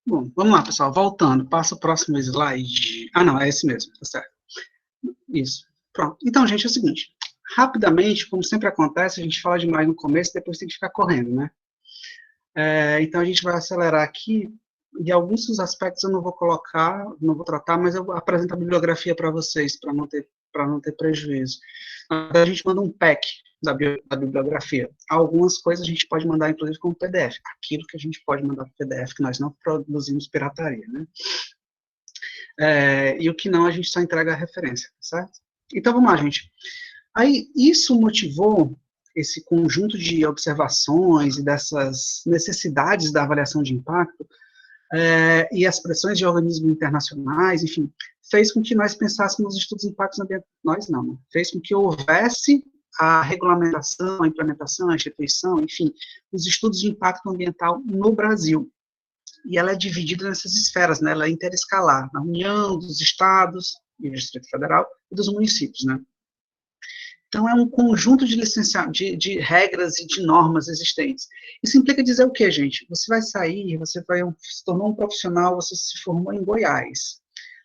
Bom, vamos lá, pessoal, voltando, passa o próximo slide. Ah, não, é esse mesmo, tá certo. Isso, pronto. Então, gente, é o seguinte, rapidamente, como sempre acontece, a gente fala demais no começo, depois tem que ficar correndo, né? Então, a gente vai acelerar aqui, e alguns dos aspectos eu não vou colocar, não vou tratar, mas eu apresento a bibliografia para vocês, para não ter prejuízo. A gente manda um pack da bibliografia. Algumas coisas a gente pode mandar, inclusive, como PDF. Aquilo que a gente pode mandar para PDF, que nós não produzimos pirataria, né? E o que não, a gente só entrega a referência, certo? Então, vamos lá, gente. Aí, isso motivou esse conjunto de observações e dessas necessidades da avaliação de impacto, e as pressões de organismos internacionais, enfim, fez com que nós pensássemos estudos de impactos ambientais, nós não, né? Fez com que houvesse a regulamentação, a implementação, a instituição, enfim, os estudos de impacto ambiental no Brasil. E ela é dividida nessas esferas, né? Ela é interescalar, na União, dos estados, e do Distrito Federal, e dos municípios, né? Então, é um conjunto de regras e de normas existentes. Isso implica dizer o quê, gente? Você vai sair, você vai se tornou um profissional, você se formou em Goiás.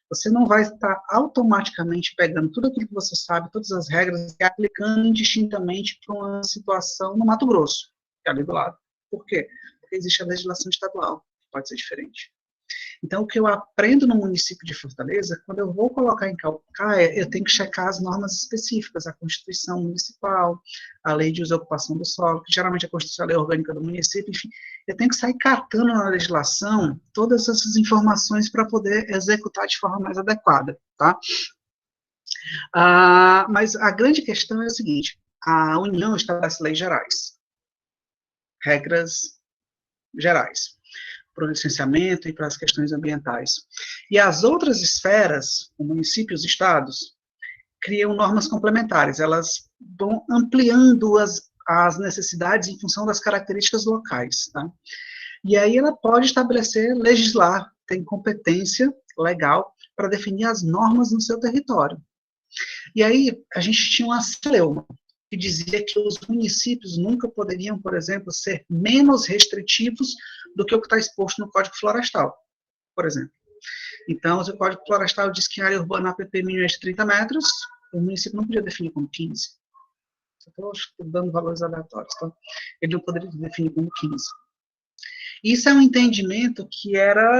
Você não vai estar automaticamente pegando tudo aquilo que você sabe, todas as regras, e aplicando indistintamente para uma situação no Mato Grosso, que é ali do lado. Por quê? Porque existe a legislação estadual, que pode ser diferente. Então, o que eu aprendo no município de Fortaleza, quando eu vou colocar em Calcaia, eu tenho que checar as normas específicas, a Constituição Municipal, a Lei de Uso e Ocupação do Solo, que geralmente é a Constituição, a Lei Orgânica do município, enfim, eu tenho que sair catando na legislação todas essas informações para poder executar de forma mais adequada, tá? Mas a grande questão é a seguinte, a União estabelece leis gerais, regras gerais, para o licenciamento e para as questões ambientais. E as outras esferas, o município e os estados, criam normas complementares, elas vão ampliando as necessidades em função das características locais, tá? E aí ela pode estabelecer, legislar, tem competência legal para definir as normas no seu território. E aí a gente tinha uma celeuma, que dizia que os municípios nunca poderiam, por exemplo, ser menos restritivos do que o que está exposto no Código Florestal, por exemplo. Então, se o Código Florestal diz que a área urbana APP mínima é de 30 metros, o município não podia definir como 15. Estou dando valores aleatórios, tá? Ele não poderia definir como 15. Isso é um entendimento que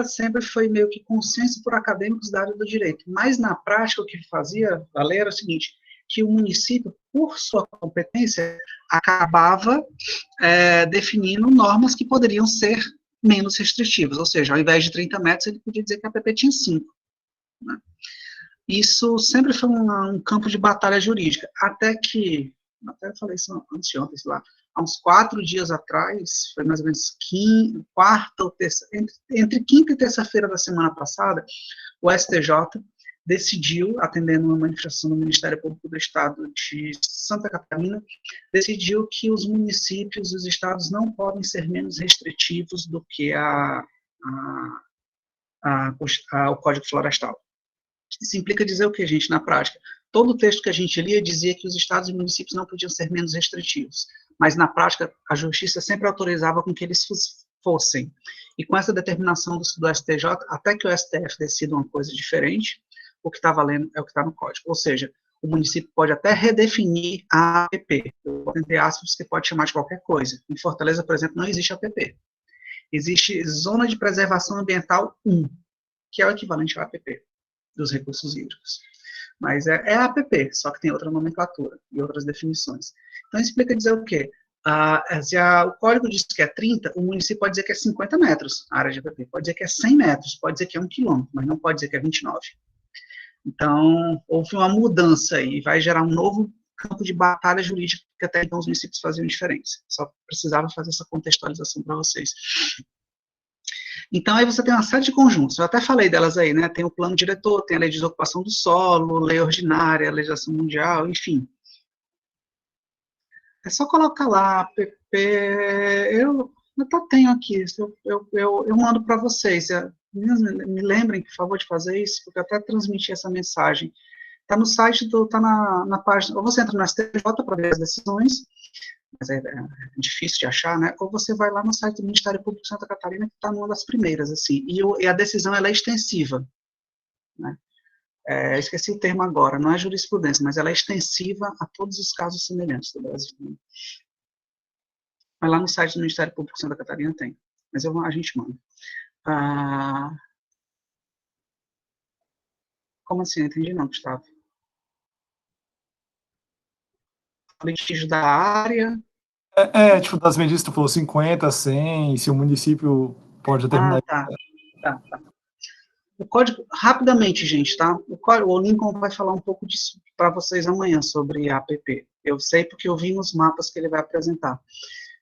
sempre foi meio que consenso por acadêmicos da área do direito, mas na prática o que fazia a lei era o seguinte, que o município, por sua competência, acabava definindo normas que poderiam ser menos restritivas, ou seja, ao invés de 30 metros, ele podia dizer que a APP tinha 5. Né? Isso sempre foi um campo de batalha jurídica, até eu falei isso anteontem, sei lá, há uns 4 dias atrás, foi mais ou menos quarta ou terça, entre quinta e terça-feira da semana passada, o STJ decidiu, atendendo uma manifestação do Ministério Público do Estado de Santa Catarina, decidiu que os municípios e os estados não podem ser menos restritivos do que o Código Florestal. Isso implica dizer o que, gente, na prática? Todo o texto que a gente lia dizia que os estados e municípios não podiam ser menos restritivos, mas na prática a justiça sempre autorizava com que eles fossem. E com essa determinação do STJ, até que o STF decida uma coisa diferente, o que está valendo é o que está no código. Ou seja, o município pode até redefinir a APP, entre aspas, que pode chamar de qualquer coisa. Em Fortaleza, por exemplo, não existe APP. Existe Zona de Preservação Ambiental 1, que é o equivalente à APP, dos recursos hídricos. Mas é a APP, só que tem outra nomenclatura e outras definições. Então, isso implica dizer o quê? Se o código diz que é 30, o município pode dizer que é 50 metros a área de APP, pode dizer que é 100 metros, pode dizer que é 1 quilômetro, mas não pode dizer que é 29. Então, houve uma mudança aí, vai gerar um novo campo de batalha jurídica que até então os municípios faziam diferentes. Só precisava fazer essa contextualização para vocês. Então, aí você tem uma série de conjuntos, eu até falei delas aí, né, tem o plano diretor, tem a lei de desocupação do solo, lei ordinária, a legislação mundial, enfim. É só colocar lá, PP, eu até tenho aqui, eu mando para vocês, me lembrem, por favor, de fazer isso, porque eu até transmiti essa mensagem. Está no site, está na página, ou você entra no STJ para ver as decisões, mas é difícil de achar, né? Ou você vai lá no site do Ministério Público de Santa Catarina, que está numa das primeiras, assim, e a decisão ela é extensiva, né? Esqueci o termo agora, não é jurisprudência, mas ela é extensiva a todos os casos semelhantes do Brasil, né? Mas lá no site do Ministério Público de Santa Catarina tem, mas a gente manda. Como assim? Não entendi não, Gustavo. Litígio da área. Tipo, das medidas que tu falou, 50, 100, se o município pode determinar. Tá. O código, rapidamente, gente, tá? O Lincoln vai falar um pouco disso para vocês amanhã, sobre a APP. Eu sei porque eu vi nos mapas que ele vai apresentar.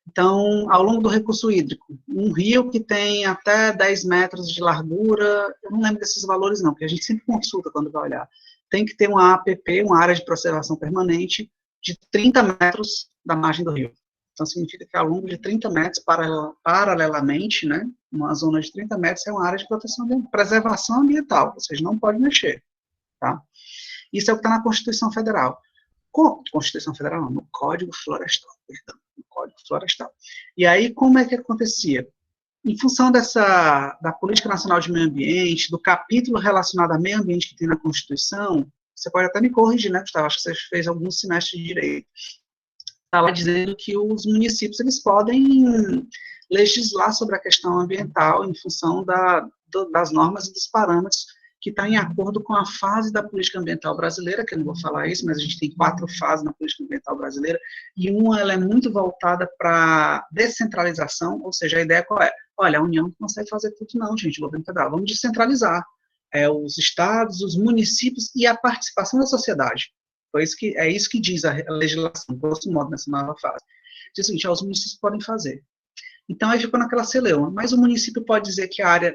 Então, ao longo do recurso hídrico, um rio que tem até 10 metros de largura, eu não lembro desses valores não, porque a gente sempre consulta quando vai olhar, tem que ter uma APP, uma área de preservação permanente, de 30 metros da margem do rio. Então, significa que ao longo de 30 metros, paralelamente, né, uma zona de 30 metros é uma área de preservação ambiental, vocês não podem mexer, tá? Isso é o que está na Constituição Federal. Constituição Federal não, no Código Florestal, perdão, no Código Florestal. E aí, como é que acontecia? Em função da Política Nacional de Meio Ambiente, do capítulo relacionado a meio ambiente que tem na Constituição, você pode até me corrigir, né, Gustavo? Acho que você fez alguns semestres de direito. Está lá dizendo que os municípios eles podem legislar sobre a questão ambiental em função das normas e dos parâmetros que está em acordo com a fase da política ambiental brasileira, que eu não vou falar isso, mas a gente tem 4 fases na política ambiental brasileira, e uma ela é muito voltada para descentralização, ou seja, a ideia qual é? Olha, a União não consegue fazer tudo não, gente, o governo federal, vamos descentralizar os estados, os municípios e a participação da sociedade. É isso que diz a legislação, grosso modo, nessa nova fase. Diz o seguinte, os municípios podem fazer. Então, aí ficou naquela celeuma, mas o município pode dizer que a área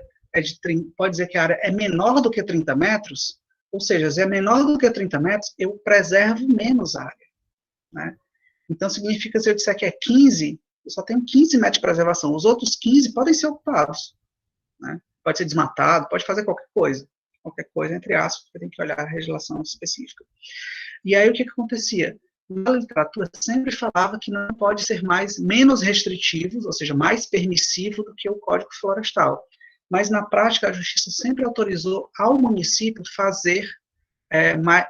pode dizer que a área é menor do que 30 metros, ou seja, se é menor do que 30 metros, eu preservo menos a área, né? Então, significa, se eu disser que é 15, eu só tenho 15 metros de preservação, os outros 15 podem ser ocupados, né? Pode ser desmatado, pode fazer qualquer coisa, entre aspas, porque tem que olhar a legislação específica. E aí, o que acontecia? Na literatura sempre falava que não pode ser menos restritivo, ou seja, mais permissivo do que o Código Florestal. Mas, na prática, a Justiça sempre autorizou ao município fazer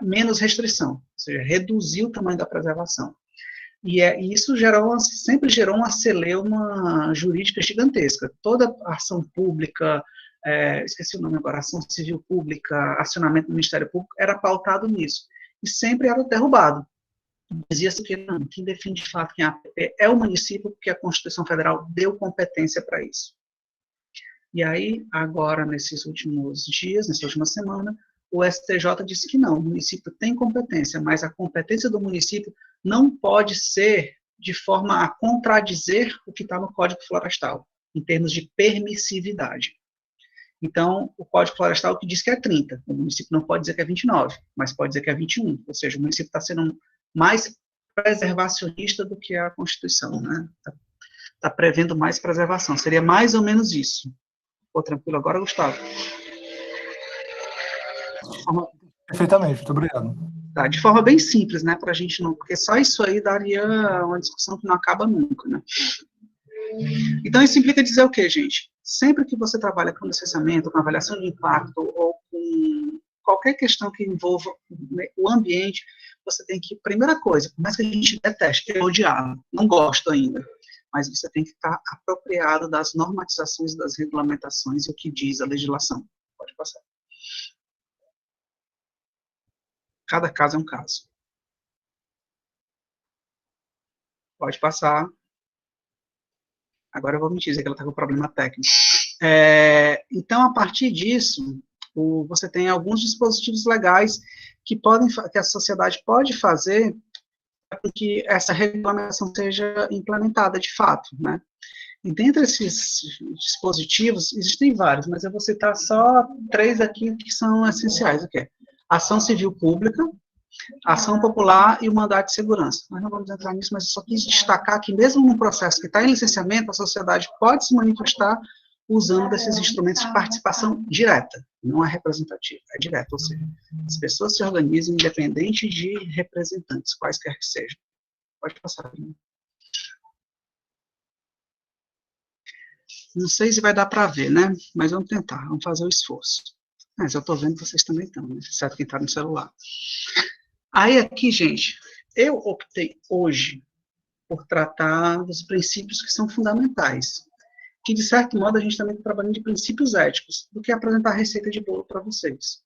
menos restrição, ou seja, reduzir o tamanho da preservação. E isso sempre gerou uma celeuma jurídica gigantesca. Toda ação pública, esqueci o nome agora, ação civil pública, acionamento do Ministério Público, era pautado nisso. E sempre era derrubado. Dizia-se que não, quem define de fato quem é o município, porque a Constituição Federal deu competência para isso. E aí, agora, nesses últimos dias, nessa última semana, o STJ disse que não, o município tem competência, mas a competência do município não pode ser de forma a contradizer o que está no Código Florestal, em termos de permissividade. Então, o Código Florestal que diz que é 30, o município não pode dizer que é 29, mas pode dizer que é 21, ou seja, o município está sendo mais preservacionista do que a Constituição, né? Está prevendo mais preservação, seria mais ou menos isso. Ficou tranquilo agora, Gustavo? Perfeitamente, muito obrigado. Tá, de forma bem simples, né, para a gente não, porque só isso aí daria uma discussão que não acaba nunca, né? Então, isso implica dizer o quê, gente? Sempre que você trabalha com licenciamento, com avaliação de impacto, ou com qualquer questão que envolva o ambiente, você tem que, primeira coisa, por mais que a gente deteste, eu odiava, não gosto ainda, mas você tem que estar apropriado das normatizações, das regulamentações e o que diz a legislação. Pode passar. Cada caso é um caso. Pode passar. Agora eu vou me dizer que ela está com problema técnico. Então, a partir disso, você tem alguns dispositivos legais que a sociedade pode fazer para que essa regulamentação seja implementada de fato, né? E dentre esses dispositivos, existem vários, mas eu vou citar só 3 aqui que são essenciais. O quê? Ação civil pública, ação popular e o mandato de segurança. Nós não vamos entrar nisso, mas eu só quis destacar que mesmo num processo que está em licenciamento, a sociedade pode se manifestar usando desses instrumentos de participação direta, não é representativa, é direta, ou seja, as pessoas se organizam independente de representantes, quaisquer que sejam. Pode passar. Né? Não sei se vai dar para ver, né? Mas vamos tentar, vamos fazer o esforço. Mas eu estou vendo que vocês também estão, né? Exceto quem está no celular. Aí aqui, gente, eu optei hoje por tratar dos princípios que são fundamentais, que de certo modo a gente também está trabalhando de princípios éticos, do que apresentar receita de bolo para vocês.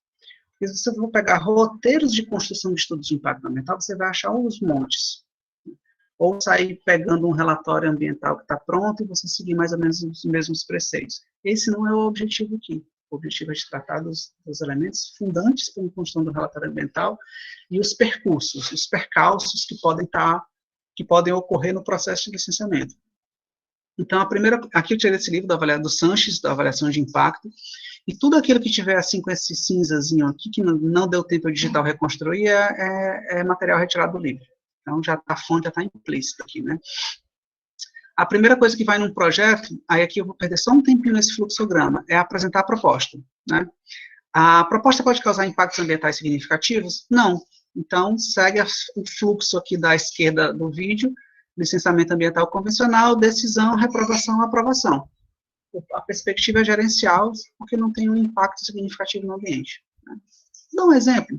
Porque se você for pegar roteiros de construção de estudos de impacto ambiental, você vai achar uns montes. Ou sair pegando um relatório ambiental que está pronto e você seguir mais ou menos os mesmos preceitos. Esse não é o objetivo aqui. O objetivo é de tratar dos elementos fundantes para a construção do relatório ambiental e os percursos, os percalços que podem ocorrer no processo de licenciamento. Então, aqui eu tirei esse livro do Sanches, da avaliação de impacto, e tudo aquilo que tiver assim com esse cinzazinho aqui, que não deu tempo de digital reconstruir, é material retirado do livro. Então, a fonte já está implícita aqui, né? A primeira coisa que vai num projeto, aí aqui eu vou perder só um tempinho nesse fluxograma, é apresentar a proposta, né? A proposta pode causar impactos ambientais significativos? Não. Então, segue o fluxo aqui da esquerda do vídeo, licenciamento ambiental convencional, decisão, reprovação, aprovação. A perspectiva é gerencial, porque não tem um impacto significativo no ambiente. Né? Dou um exemplo.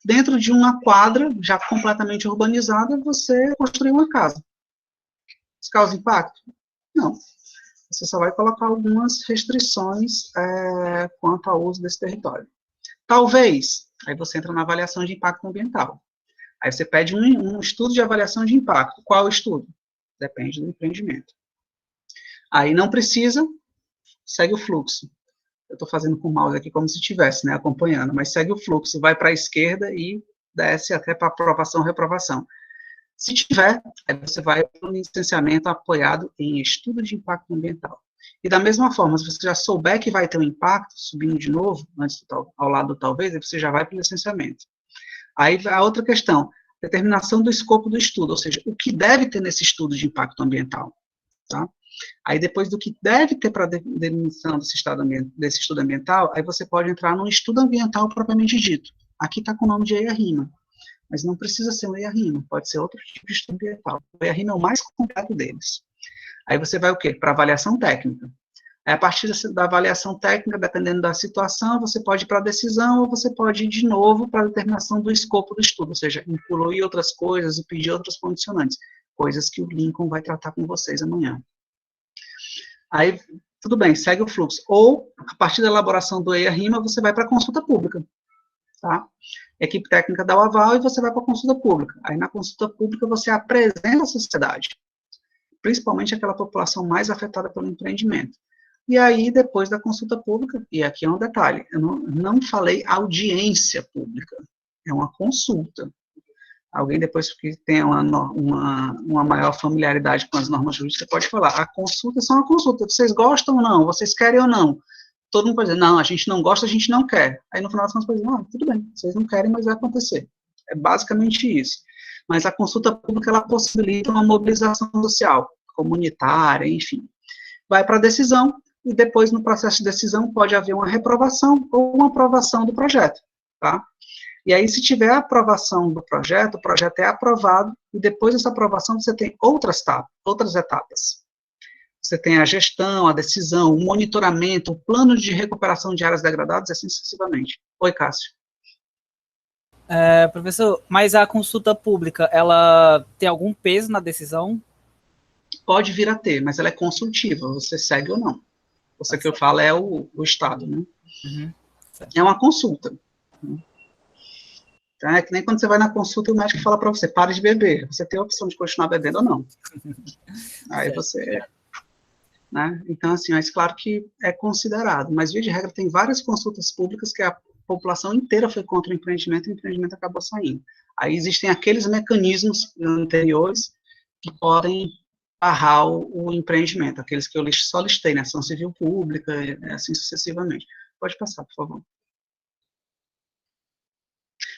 Dentro de uma quadra, já completamente urbanizada, você construiu uma casa. Isso causa impacto? Não. Você só vai colocar algumas restrições quanto ao uso desse território. Talvez, aí você entra na avaliação de impacto ambiental. Aí você pede um estudo de avaliação de impacto. Qual estudo? Depende do empreendimento. Aí não precisa, segue o fluxo. Eu estou fazendo com o mouse aqui como se estivesse, né, acompanhando, mas segue o fluxo, vai para a esquerda e desce até para aprovação, reprovação. Se tiver, aí você vai para o licenciamento apoiado em estudo de impacto ambiental. E da mesma forma, se você já souber que vai ter um impacto, subindo de novo, ao lado do talvez, aí você já vai para o licenciamento. Aí a outra questão, determinação do escopo do estudo, ou seja, o que deve ter nesse estudo de impacto ambiental, tá? Aí, depois do que deve ter para a definição desse estudo ambiental, aí você pode entrar num estudo ambiental propriamente dito. Aqui está com o nome de EIA-RIMA, mas não precisa ser um EIA-RIMA, pode ser outro tipo de estudo ambiental. O EIA-RIMA é o mais completo deles. Aí você vai o quê? Para avaliação técnica. Aí, a partir da avaliação técnica, dependendo da situação, você pode ir para a decisão ou você pode ir de novo para a determinação do escopo do estudo, ou seja, incluir outras coisas e pedir outros condicionantes, coisas que o Lincoln vai tratar com vocês amanhã. Aí, tudo bem, segue o fluxo. Ou, a partir da elaboração do EIA-RIMA, você vai para a consulta pública, tá? A equipe técnica dá o aval e você vai para a consulta pública. Aí, na consulta pública, você apresenta a sociedade, principalmente aquela população mais afetada pelo empreendimento. E aí, depois da consulta pública, e aqui é um detalhe, eu não falei audiência pública, é uma consulta. Alguém depois que tem uma maior familiaridade com as normas jurídicas pode falar, a consulta é só uma consulta, vocês gostam ou não, vocês querem ou não? Todo mundo pode dizer, não, a gente não gosta, a gente não quer. Aí no final das contas pode dizer, não, tudo bem, vocês não querem, mas vai acontecer. É basicamente isso. Mas a consulta pública, ela possibilita uma mobilização social, comunitária, enfim. Vai para a decisão, e depois no processo de decisão pode haver uma reprovação ou uma aprovação do projeto, tá? E aí, se tiver a aprovação do projeto, o projeto é aprovado, e depois dessa aprovação você tem outras etapas. Você tem a gestão, a decisão, o monitoramento, o plano de recuperação de áreas degradadas, e assim sucessivamente. Oi, Cássio. Professor, mas a consulta pública, ela tem algum peso na decisão? Pode vir a ter, mas ela é consultiva, você segue ou não. Você que eu falo é o Estado, né? Uhum. É uma consulta. Tá? É que nem quando você vai na consulta e o médico fala para você, pare de beber. Você tem a opção de continuar bebendo ou não. Aí você... Né? Então, assim, mas claro que é considerado. Mas, via de regra, tem várias consultas públicas que a população inteira foi contra o empreendimento e o empreendimento acabou saindo. Aí existem aqueles mecanismos anteriores que podem barrar o empreendimento, aqueles que eu só listei, né? Ação civil pública, assim sucessivamente. Pode passar, por favor.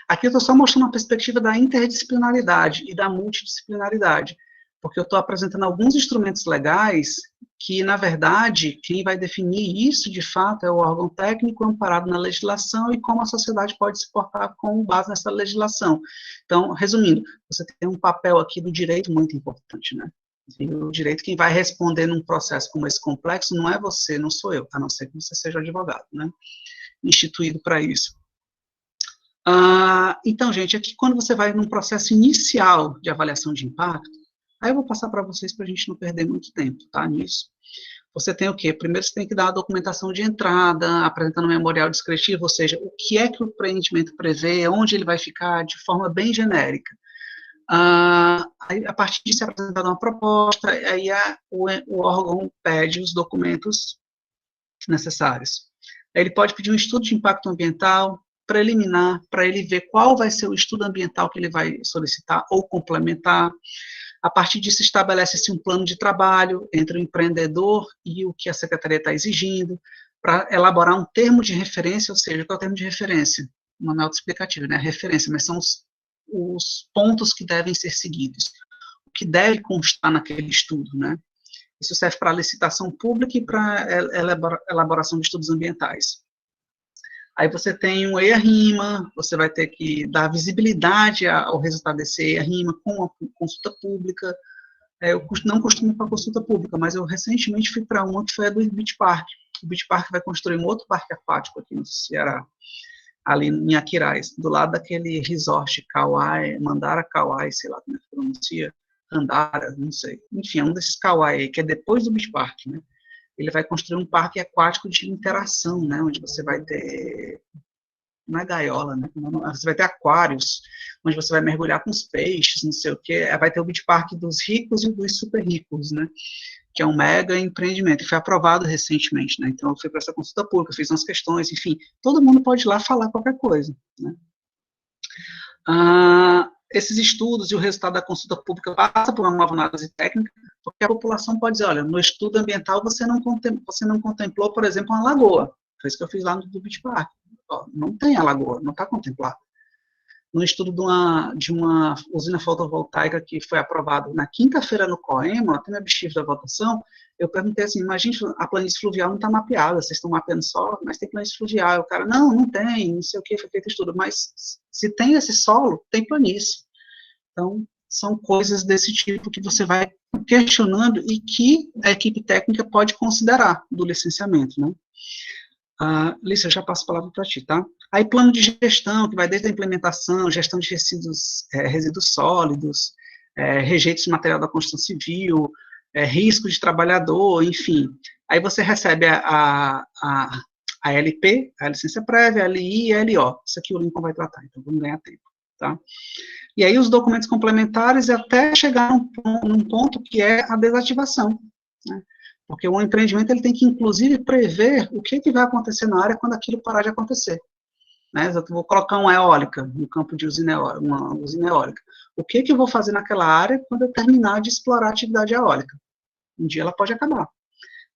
Aqui eu estou só mostrando a perspectiva da interdisciplinaridade e da multidisciplinaridade, porque eu estou apresentando alguns instrumentos legais que, na verdade, quem vai definir isso, de fato, é o órgão técnico amparado na legislação e como a sociedade pode se portar com base nessa legislação. Então, resumindo, você tem um papel aqui do direito muito importante, né? E o direito, quem vai responder num processo como esse complexo não é você, não sou eu, a não ser que você seja advogado, né? Instituído para isso. Então, gente, aqui quando você vai num processo inicial de avaliação de impacto, aí eu vou passar para vocês para a gente não perder muito tempo, tá, nisso. Você tem o quê? Primeiro você tem que dar a documentação de entrada, apresentando um memorial descritivo, ou seja, o que é que o empreendimento prevê, onde ele vai ficar, de forma bem genérica. Aí, a partir disso é apresentada uma proposta, aí o órgão pede os documentos necessários. Ele pode pedir um estudo de impacto ambiental preliminar, para ele ver qual vai ser o estudo ambiental que ele vai solicitar ou complementar. A partir disso, estabelece-se um plano de trabalho entre o empreendedor e o que a secretaria está exigindo, para elaborar um termo de referência, ou seja, qual é o termo de referência? Um nome autoexplicativo, né? A referência, mas são os pontos que devem ser seguidos, o que deve constar naquele estudo, né? Isso serve para licitação pública e para elaboração de estudos ambientais. Aí você tem um EIA-RIMA, você vai ter que dar visibilidade ao resultado desse EIA-RIMA com a consulta pública. Eu não costumo ir para consulta pública, mas eu recentemente fui para uma que foi a do Beach Park. O Beach Park vai construir um outro parque aquático aqui no Ceará, ali em Aquiraz, do lado daquele resort Kauai, Mandara Kauai, sei lá como é que pronuncia, Andara, não sei. Enfim, é um desses Kauai aí, que é depois do Beach Park, né? Ele vai construir um parque aquático de interação, né, onde você vai ter, não é gaiola, né, você vai ter aquários, onde você vai mergulhar com os peixes, não sei o quê, vai ter o Beach Park dos ricos e dos super ricos, né, que é um mega empreendimento, e foi aprovado recentemente, né, então eu fui para essa consulta pública, fiz umas questões, enfim, todo mundo pode ir lá falar qualquer coisa, né. Esses estudos e o resultado da consulta pública passa por uma nova análise técnica, porque a população pode dizer, olha, no estudo ambiental você não contemplou, por exemplo, uma lagoa. Foi isso que eu fiz lá no Beach Park. Não tem a lagoa, não está contemplado. No estudo de uma usina fotovoltaica que foi aprovado na quinta-feira no COEMA, até no objetivo da votação, eu perguntei assim, mas gente, a planície fluvial não está mapeada, vocês estão mapeando solo, mas tem planície fluvial. O cara, não tem, não sei o que, foi feito estudo, mas se tem esse solo, tem planície. Então, são coisas desse tipo que você vai questionando e que a equipe técnica pode considerar do licenciamento, né? Lícia, eu já passo a palavra para ti, tá? Aí, plano de gestão, que vai desde a implementação, gestão de resíduos sólidos, rejeitos de material da construção civil, risco de trabalhador, enfim. Aí você recebe a LP, a licença prévia, a LI e a LO. Isso aqui o Lincoln vai tratar, então vamos ganhar tempo, tá? E aí os documentos complementares até chegar num ponto que é a desativação, né? Porque o empreendimento ele tem que, inclusive, prever o que vai acontecer na área quando aquilo parar de acontecer. Né? Eu vou colocar uma eólica no campo de uma usina eólica. O que eu vou fazer naquela área quando eu terminar de explorar a atividade eólica? Um dia ela pode acabar.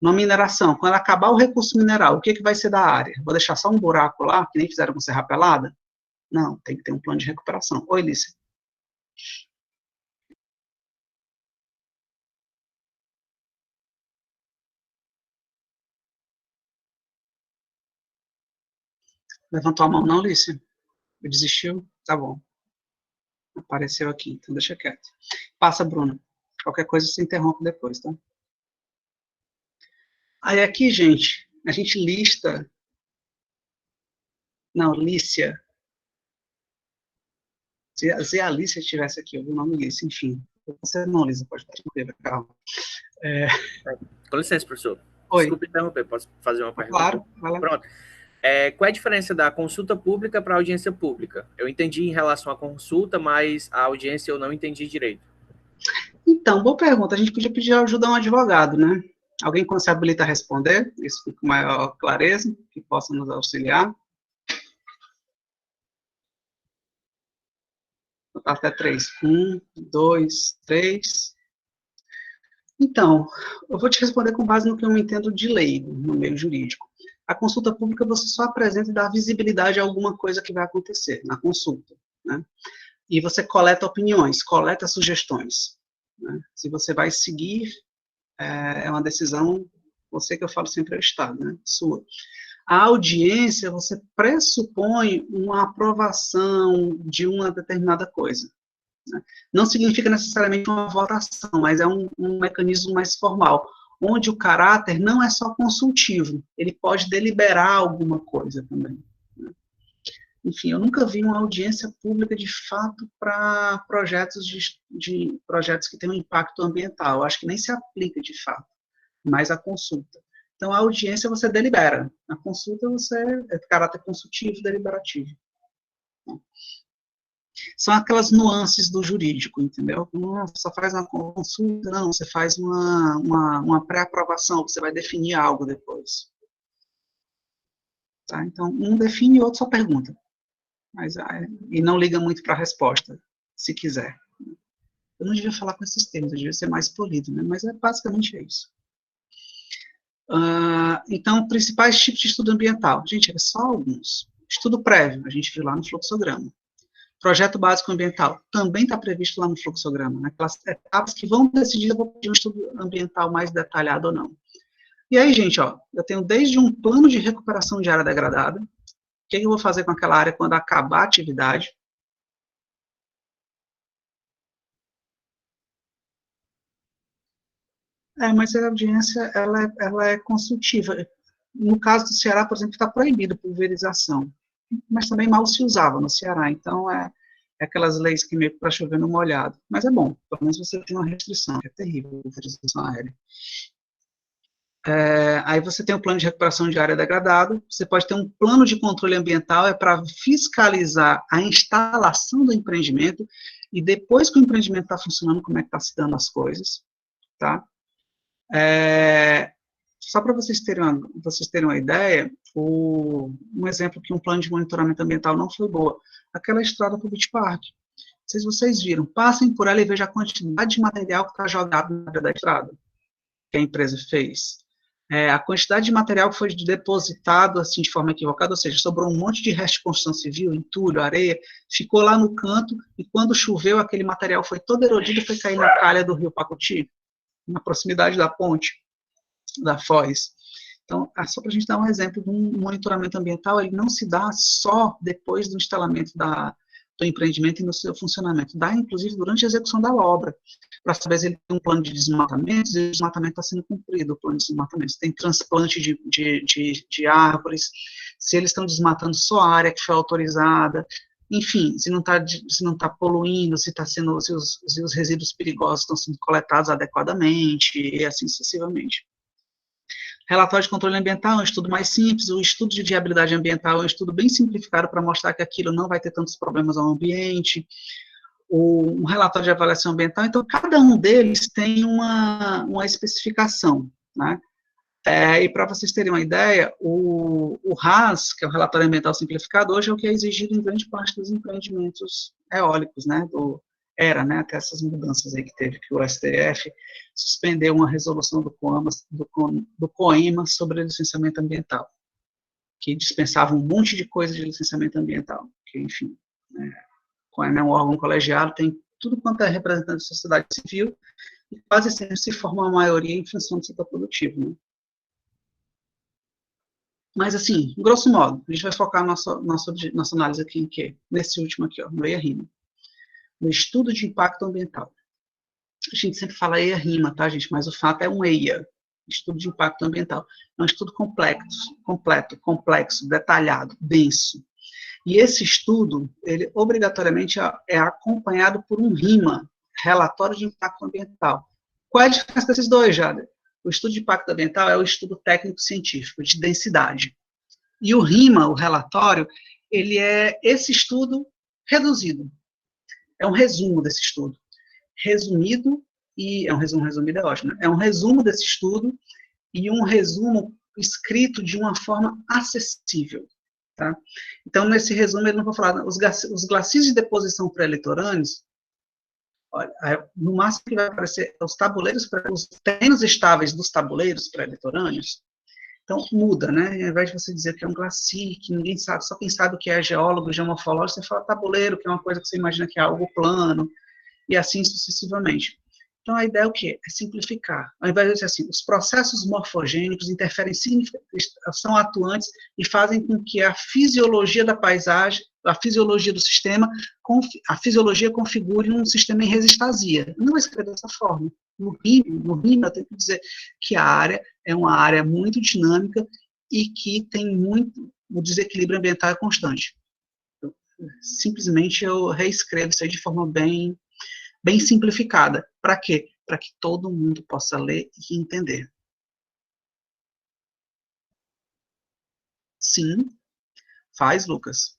Uma mineração, quando acabar o recurso mineral, o que vai ser da área? Vou deixar só um buraco lá, que nem fizeram com Serra Pelada? Não, tem que ter um plano de recuperação. Oi, Lícia. Levantou a mão não, Lícia? Desistiu? Tá bom. Apareceu aqui, então deixa quieto. Passa, Bruna. Qualquer coisa você interrompe depois, tá? Aí aqui, gente, a gente lista... Não, Lícia. Se a Lícia estivesse aqui, eu vi o nome Lícia, enfim. Você não, Lícia, pode estar tranquila, calma. Com licença, professor. Oi. Desculpe interromper, posso fazer uma pergunta? Claro, vai lá. Pronto. Qual é a diferença da consulta pública para a audiência pública? Eu entendi em relação à consulta, mas a audiência eu não entendi direito. Então, boa pergunta. A gente podia pedir ajuda a um advogado, né? Alguém se habilita a responder? Isso com maior clareza, que possa nos auxiliar. Até 3. 1, 2, 3. Então, eu vou te responder com base no que eu entendo de leigo, no meio jurídico. A consulta pública você só apresenta e dá visibilidade a alguma coisa que vai acontecer na consulta, né? E você coleta opiniões, coleta sugestões, né? Se você vai seguir, é uma decisão, você que eu falo sempre é o Estado, né? Sua. A audiência, você pressupõe uma aprovação de uma determinada coisa, né? Não significa necessariamente uma votação, mas é um mecanismo mais formal, onde o caráter não é só consultivo, ele pode deliberar alguma coisa também, né? Enfim, eu nunca vi uma audiência pública de fato para projetos projetos que têm um impacto ambiental. Eu acho que nem se aplica de fato, mas a consulta. Então, a audiência você delibera, a consulta você é de caráter consultivo, deliberativo. São aquelas nuances do jurídico, entendeu? Não, você só faz uma consulta, não, você faz uma pré-aprovação, você vai definir algo depois. Tá? Então, um define e o outro só pergunta. E não liga muito para a resposta, se quiser. Eu não devia falar com esses termos, eu devia ser mais polido, né? Mas basicamente é isso. Então, principais tipos de estudo ambiental. Gente, é só alguns. Estudo prévio, a gente viu lá no fluxograma. Projeto básico ambiental, também está previsto lá no fluxograma, naquelas etapas que vão decidir se eu vou pedir um estudo ambiental mais detalhado ou não. E aí, gente, ó, eu tenho desde um plano de recuperação de área degradada, o que eu vou fazer com aquela área quando acabar a atividade. Mas a audiência, ela é consultiva. No caso do Ceará, por exemplo, está proibido pulverização, mas também mal se usava no Ceará, então é aquelas leis que meio que para chover no molhado. Mas é bom, pelo menos você tem uma restrição, é terrível a pulverização aérea. Aí você tem o plano de recuperação de área degradada, você pode ter um plano de controle ambiental, é para fiscalizar a instalação do empreendimento, e depois que o empreendimento está funcionando, como é que está se dando as coisas, tá? Só para vocês terem uma ideia, um exemplo que um plano de monitoramento ambiental não foi boa, aquela estrada para o Beach Park. Não sei se vocês viram, passem por ela e vejam a quantidade de material que está jogado na beira da estrada, que a empresa fez. A quantidade de material que foi depositado assim, de forma equivocada, ou seja, sobrou um monte de resto de construção civil, entulho, areia, ficou lá no canto, e quando choveu, aquele material foi todo erodido e foi cair na calha do rio Pacuti, na proximidade da ponte, da Foz. Então, só para a gente dar um exemplo de um monitoramento ambiental, ele não se dá só depois do instalamento do empreendimento e no seu funcionamento, dá inclusive durante a execução da obra, para saber se ele tem um plano de desmatamento, se o desmatamento está sendo cumprido, o plano de desmatamento, se tem transplante de árvores, se eles estão desmatando só a área que foi autorizada, enfim, se não está poluindo, se os resíduos perigosos estão sendo coletados adequadamente, e assim sucessivamente. Relatório de controle ambiental é um estudo mais simples, o estudo de viabilidade ambiental é um estudo bem simplificado para mostrar que aquilo não vai ter tantos problemas ao ambiente. Um relatório de avaliação ambiental, então cada um deles tem uma especificação, né? E para vocês terem uma ideia, o RAS, que é o Relatório Ambiental Simplificado, hoje é o que é exigido em grande parte dos empreendimentos eólicos, né, né, até essas mudanças aí que teve, que o STF suspendeu uma resolução do COIMA sobre licenciamento ambiental, que dispensava um monte de coisa de licenciamento ambiental, que, enfim, o COIMA é um órgão colegiado, tem tudo quanto é representante da sociedade civil, e quase sempre se forma a maioria em função do setor produtivo, né. Mas, assim, grosso modo, a gente vai focar nossa análise aqui em quê? Nesse último aqui, ó, no EIA-RIMA. No estudo de impacto ambiental. A gente sempre fala EIA-RIMA, tá, gente? Mas o fato é um EIA, estudo de impacto ambiental. É um estudo complexo, detalhado, denso. E esse estudo, ele obrigatoriamente é acompanhado por um RIMA, Relatório de Impacto Ambiental. Qual é a diferença desses dois, Jader? O estudo de impacto ambiental é o estudo técnico-científico, de densidade. E o RIMA, o relatório, ele é esse estudo reduzido. É um resumo desse estudo. Resumido, e é um resumo resumido, é ótimo, né? É um resumo desse estudo e um resumo escrito de uma forma acessível. Tá? Então, nesse resumo, ele não vai falar, os glacis de deposição pré-litorâneos, olha, no máximo que vai aparecer os terrenos estáveis dos tabuleiros pré-litorâneos. Então, muda, né? Ao invés de você dizer que é um glacis, que ninguém sabe, só quem sabe o que é geólogo, geomorfológico, você fala tabuleiro, que é uma coisa que você imagina que é algo plano, e assim sucessivamente. Então, a ideia é o quê? É simplificar. Ao invés de dizer assim, os processos morfogênicos interferem, são atuantes e fazem com que a fisiologia da paisagem, a fisiologia do sistema, a fisiologia configure um sistema em resistasia. Não vai escrever dessa forma. No RIMA, eu tenho que dizer que a área é uma área muito dinâmica e que tem muito, o desequilíbrio ambiental é constante. Então, simplesmente eu reescrevo isso aí de forma bem simplificada. Para quê? Para que todo mundo possa ler e entender. Sim, faz, Lucas.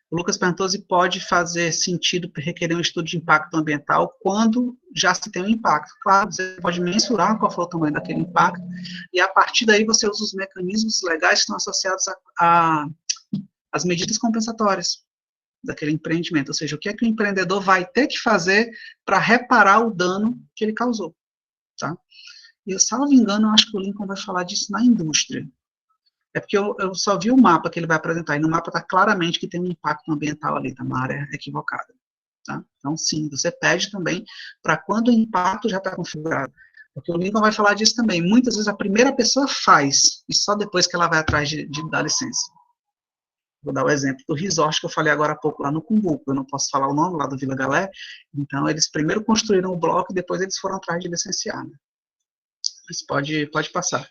O Lucas perguntou se pode fazer sentido requerer um estudo de impacto ambiental quando já se tem um impacto. Claro, você pode mensurar qual foi o tamanho daquele impacto, e a partir daí você usa os mecanismos legais que estão associados às medidas compensatórias daquele empreendimento, ou seja, o que é que o empreendedor vai ter que fazer para reparar o dano que ele causou, tá? E, salvo engano, eu acho que o Lincoln vai falar disso na indústria. É porque eu só vi o mapa que ele vai apresentar, e no mapa está claramente que tem um impacto ambiental ali, tá uma área equivocada, tá? Então, sim, você pede também para quando o impacto já está configurado, porque o Lincoln vai falar disso também. Muitas vezes a primeira pessoa faz, e só depois que ela vai atrás de dar licença. Vou dar o exemplo do resort que eu falei agora há pouco lá no Cumbuco, eu não posso falar o nome lá do Vila Galé, então eles primeiro construíram o bloco e depois eles foram atrás de licenciar, né? Mas pode passar.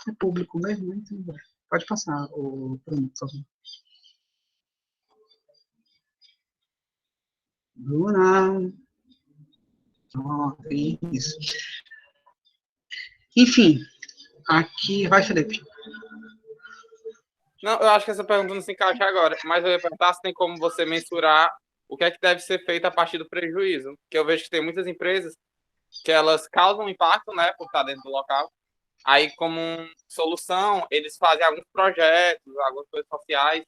É público mesmo, né? Então, pode passar, o Bruno, por favor. Bruna. Isso. Enfim, aqui vai, Felipe. Não, eu acho que essa pergunta não se encaixa agora, mas eu ia perguntar se tem como você mensurar o que é que deve ser feito a partir do prejuízo, porque eu vejo que tem muitas empresas que elas causam impacto, né, por estar dentro do local. Aí, como solução, eles fazem alguns projetos, algumas coisas sociais.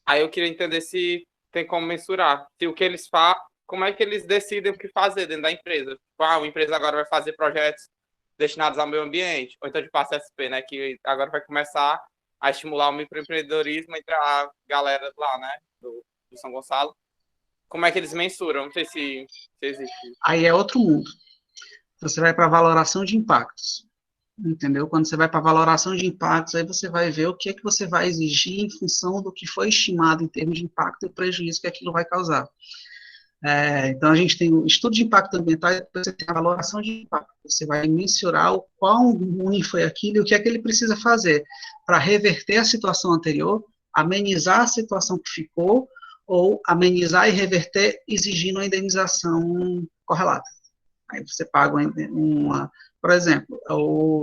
Aí eu queria entender se tem como mensurar. Se o que eles fazem, como é que eles decidem o que fazer dentro da empresa. Tipo, a empresa agora vai fazer projetos destinados ao meio ambiente, ou então de PASSP, né, que agora vai começar a estimular o microempreendedorismo entre a galera lá, né, do São Gonçalo. Como é que eles mensuram? Não sei se existe. Aí é outro mundo. Você vai para valoração de impactos. Entendeu? Quando você vai para valoração de impactos, aí você vai ver o que é que você vai exigir em função do que foi estimado em termos de impacto e o prejuízo que aquilo vai causar. Então, a gente tem o estudo de impacto ambiental e depois você tem a valoração de impacto. Você vai mensurar o quão ruim foi aquilo e o que é que ele precisa fazer para reverter a situação anterior, amenizar a situação que ficou, ou amenizar e reverter exigindo uma indenização correlata. Aí você paga por exemplo,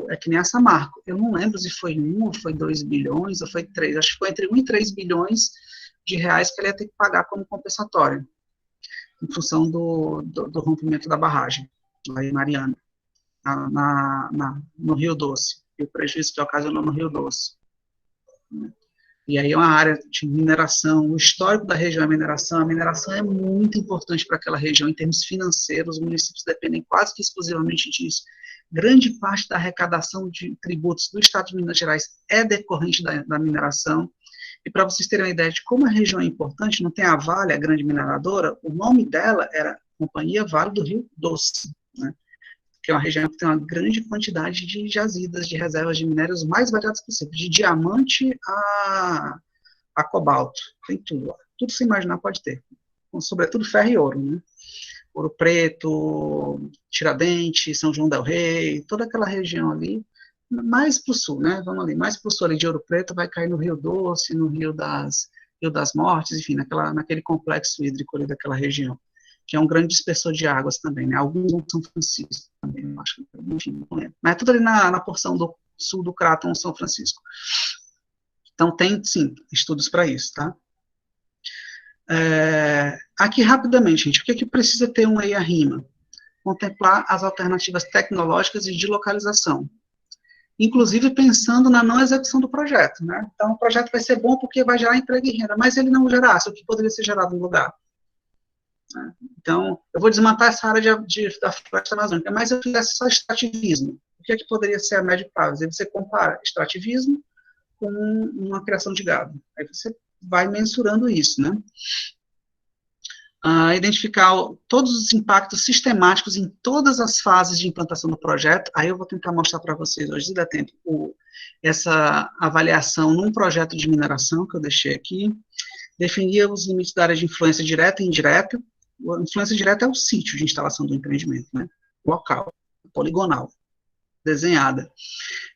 é que nem a Samarco. Eu não lembro se foi 1 ou foi 2 bilhões, ou foi 3, acho que foi entre 1 e 3 bilhões de reais que ele ia ter que pagar como compensatório, em função do rompimento da barragem, lá em Mariana, no Rio Doce, e o prejuízo que ocasionou no Rio Doce. E aí é uma área de mineração, o histórico da região é a mineração é muito importante para aquela região em termos financeiros, os municípios dependem quase que exclusivamente disso. Grande parte da arrecadação de tributos do estado de Minas Gerais é decorrente da mineração, e para vocês terem uma ideia de como a região é importante, não tem a Vale, a grande mineradora, o nome dela era Companhia Vale do Rio Doce, né? Que é uma região que tem uma grande quantidade de jazidas, de reservas de minérios mais variados possível, de diamante a cobalto, tem tudo. Tudo que você imaginar pode ter, sobretudo ferro e ouro, né? Ouro Preto, Tiradentes, São João del Rei, toda aquela região ali, mais para o sul, né? Vamos ali, mais para o sul ali de Ouro Preto, vai cair no Rio Doce, no Rio das Mortes, enfim, naquele complexo hídrico ali daquela região, que é um grande dispersor de águas também, né? Alguns vão São Francisco também, eu acho, enfim, não lembro. Mas é tudo ali na porção do sul do Craton, São Francisco. Então, tem, sim, estudos para isso, tá? Aqui, rapidamente, gente, o que é que precisa ter um EIA-RIMA? Contemplar as alternativas tecnológicas e de localização, inclusive pensando na não execução do projeto, né? Então, o projeto vai ser bom porque vai gerar emprego e renda, mas ele não gerasse o que poderia ser gerado no lugar. Então, eu vou desmatar essa área da floresta amazônica, mas eu fizesse só extrativismo. O que é que poderia ser a médio prazo? Aí você compara extrativismo com uma criação de gado. Aí você vai mensurando isso, né? Identificar todos os impactos sistemáticos em todas as fases de implantação do projeto. Aí eu vou tentar mostrar para vocês hoje, se der tempo, essa avaliação num projeto de mineração que eu deixei aqui. Definir os limites da área de influência direta e indireta. A influência direta é o sítio de instalação do empreendimento, né? Local, poligonal, desenhada.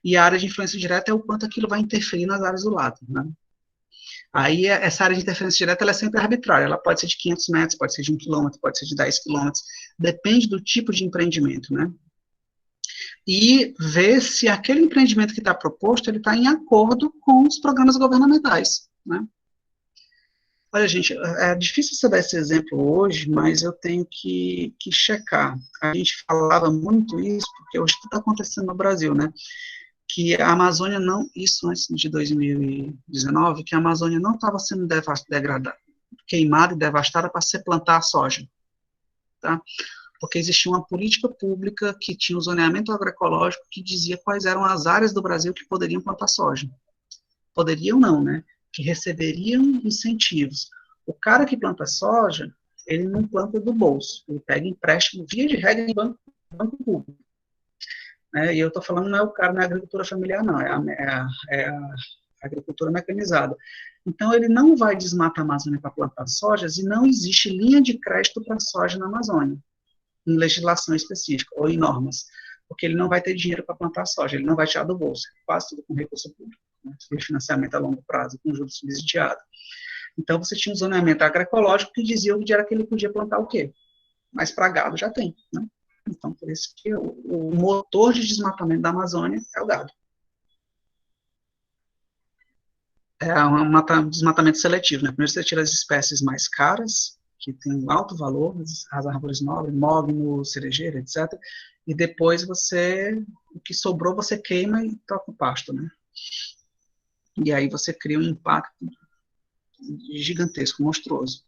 E a área de influência direta é o quanto aquilo vai interferir nas áreas do lado, né? Aí, essa área de interferência direta, ela é sempre arbitrária, ela pode ser de 500 metros, pode ser de 1 quilômetro, pode ser de 10 quilômetros, depende do tipo de empreendimento, né? E ver se aquele empreendimento que está proposto, ele está em acordo com os programas governamentais, né? Olha, gente, é difícil você dar esse exemplo hoje, mas eu tenho que checar. A gente falava muito isso, porque hoje tudo está acontecendo no Brasil, né? Que a Amazônia não, isso antes de 2019, que a Amazônia não estava sendo degradada, queimada e devastada para se plantar a soja, tá? Porque existia uma política pública que tinha o zoneamento agroecológico que dizia quais eram as áreas do Brasil que poderiam plantar soja. Poderiam não, né? Que receberiam incentivos. O cara que planta soja, ele não planta do bolso, ele pega empréstimo via de regra em banco público. E eu estou falando, não é o cara na agricultura familiar, não, é a agricultura mecanizada. Então, ele não vai desmatar a Amazônia para plantar sojas e não existe linha de crédito para soja na Amazônia, em legislação específica ou em normas, porque ele não vai ter dinheiro para plantar soja, ele não vai tirar do bolso, quase tudo com recurso público, né, financiamento a longo prazo, com juros subsidiados. Então, você tinha um zoneamento agroecológico que dizia onde era que ele podia plantar o quê? Mas para gado já tem, né? Então, por isso que o motor de desmatamento da Amazônia é o gado. É um desmatamento seletivo, né? Primeiro você tira as espécies mais caras, que têm um alto valor, as árvores nobres, mogno, cerejeira, etc. E depois o que sobrou você queima e troca o pasto, né? E aí você cria um impacto gigantesco, monstruoso.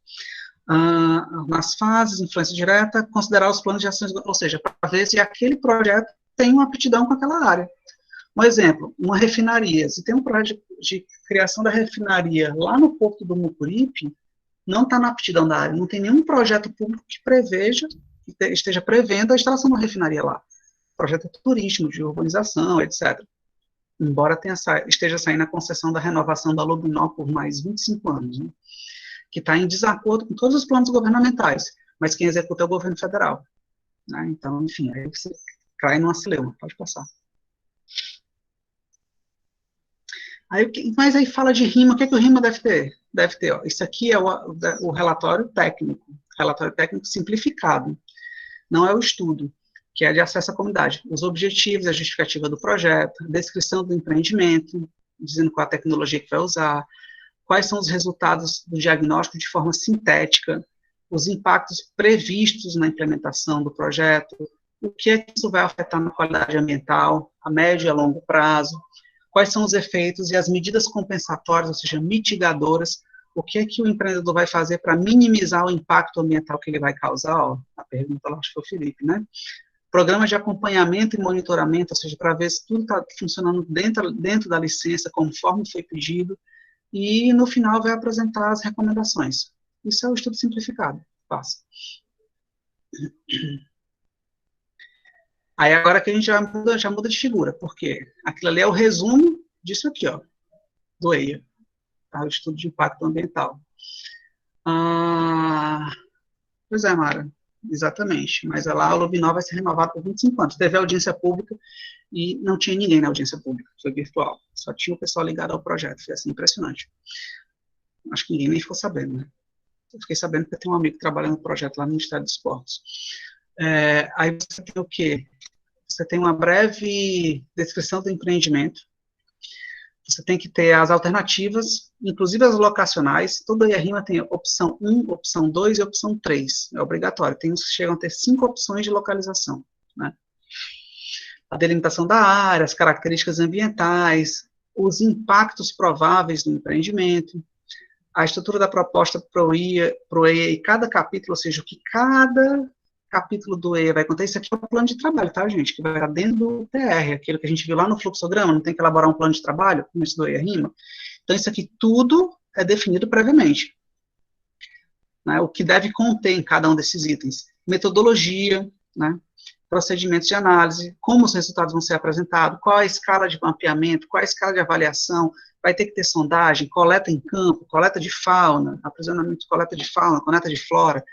Nas fases, influência direta, considerar os planos de ações, ou seja, para ver se aquele projeto tem uma aptidão com aquela área. Um exemplo, uma refinaria, se tem um projeto de criação da refinaria lá no Porto do Mucuripe, não está na aptidão da área, não tem nenhum projeto público que preveja, que esteja prevendo a instalação de uma refinaria lá. Projeto turístico, de urbanização, etc. Embora esteja saindo a concessão da renovação da Lubinol por mais 25 anos, né? Que está em desacordo com todos os planos governamentais, mas quem executa é o governo federal, né? Então, enfim, aí você cai numa celeuma, pode passar. Mas aí fala de RIMA, o que o RIMA deve ter? Deve ter, ó, isso aqui é o relatório técnico simplificado, não é o estudo, que é de acesso à comunidade. Os objetivos, a justificativa do projeto, a descrição do empreendimento, dizendo qual a tecnologia que vai usar, quais são os resultados do diagnóstico de forma sintética, os impactos previstos na implementação do projeto, o que é que isso vai afetar na qualidade ambiental, a médio e a longo prazo, quais são os efeitos e as medidas compensatórias, ou seja, mitigadoras, o que é que o empreendedor vai fazer para minimizar o impacto ambiental que ele vai causar, ó, a pergunta lá, acho que foi o Felipe, né? Programas de acompanhamento e monitoramento, ou seja, para ver se tudo está funcionando dentro da licença, conforme foi pedido, e no final vai apresentar as recomendações. Isso é o estudo simplificado, fácil. Aí agora que a gente já muda de figura, porque aquilo ali é o resumo disso aqui, ó, do EIA, tá? O estudo de impacto ambiental. Pois é, Mara, exatamente, mas lá a Lubinol vai ser renovada por 25 anos. Teve audiência pública e não tinha ninguém na audiência pública, foi virtual, só tinha o pessoal ligado ao projeto, foi assim, impressionante. Acho que ninguém nem ficou sabendo, né? Eu fiquei sabendo porque tem um amigo que trabalha no projeto lá no Ministério dos Esportes. Aí você tem o quê? Você tem uma breve descrição do empreendimento, você tem que ter as alternativas, inclusive as locacionais. Toda a RIMA tem opção 1, opção 2 e opção 3, é obrigatório. Tem uns que chegam a ter 5 opções de localização, né? A delimitação da área, as características ambientais, os impactos prováveis do empreendimento, a estrutura da proposta pro EIA e cada capítulo, ou seja, o que cada capítulo do EIA vai contar. Isso aqui é o plano de trabalho, tá, gente? Que vai estar dentro do TR, aquilo que a gente viu lá no fluxograma, não tem que elaborar um plano de trabalho, como esse do EIA RIMA. Então, isso aqui tudo é definido previamente. né, o que deve conter em cada um desses itens. Metodologia, né, procedimentos de análise, como os resultados vão ser apresentados, qual a escala de mapeamento, qual a escala de avaliação, vai ter que ter sondagem, coleta em campo, coleta de fauna, aprisionamento, coleta de fauna, coleta de flora,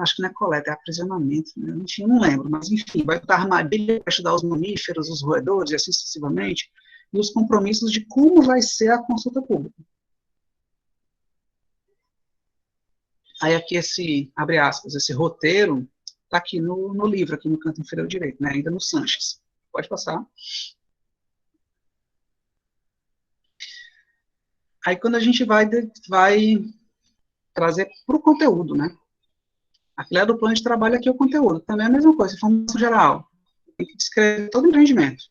acho que não é coleta, é aprisionamento, né? Enfim, não lembro, mas enfim, vai estar armadilha para estudar os mamíferos, os roedores, e assim sucessivamente, e os compromissos de como vai ser a consulta pública. Aí aqui esse, abre aspas, esse roteiro está aqui no livro, aqui no canto inferior direito, né, ainda no Sanches. Pode passar. Aí quando a gente vai trazer para o conteúdo, né, aquilo é do plano de trabalho, aqui é o conteúdo, também é a mesma coisa, informação geral. Tem que descrever todo o empreendimento.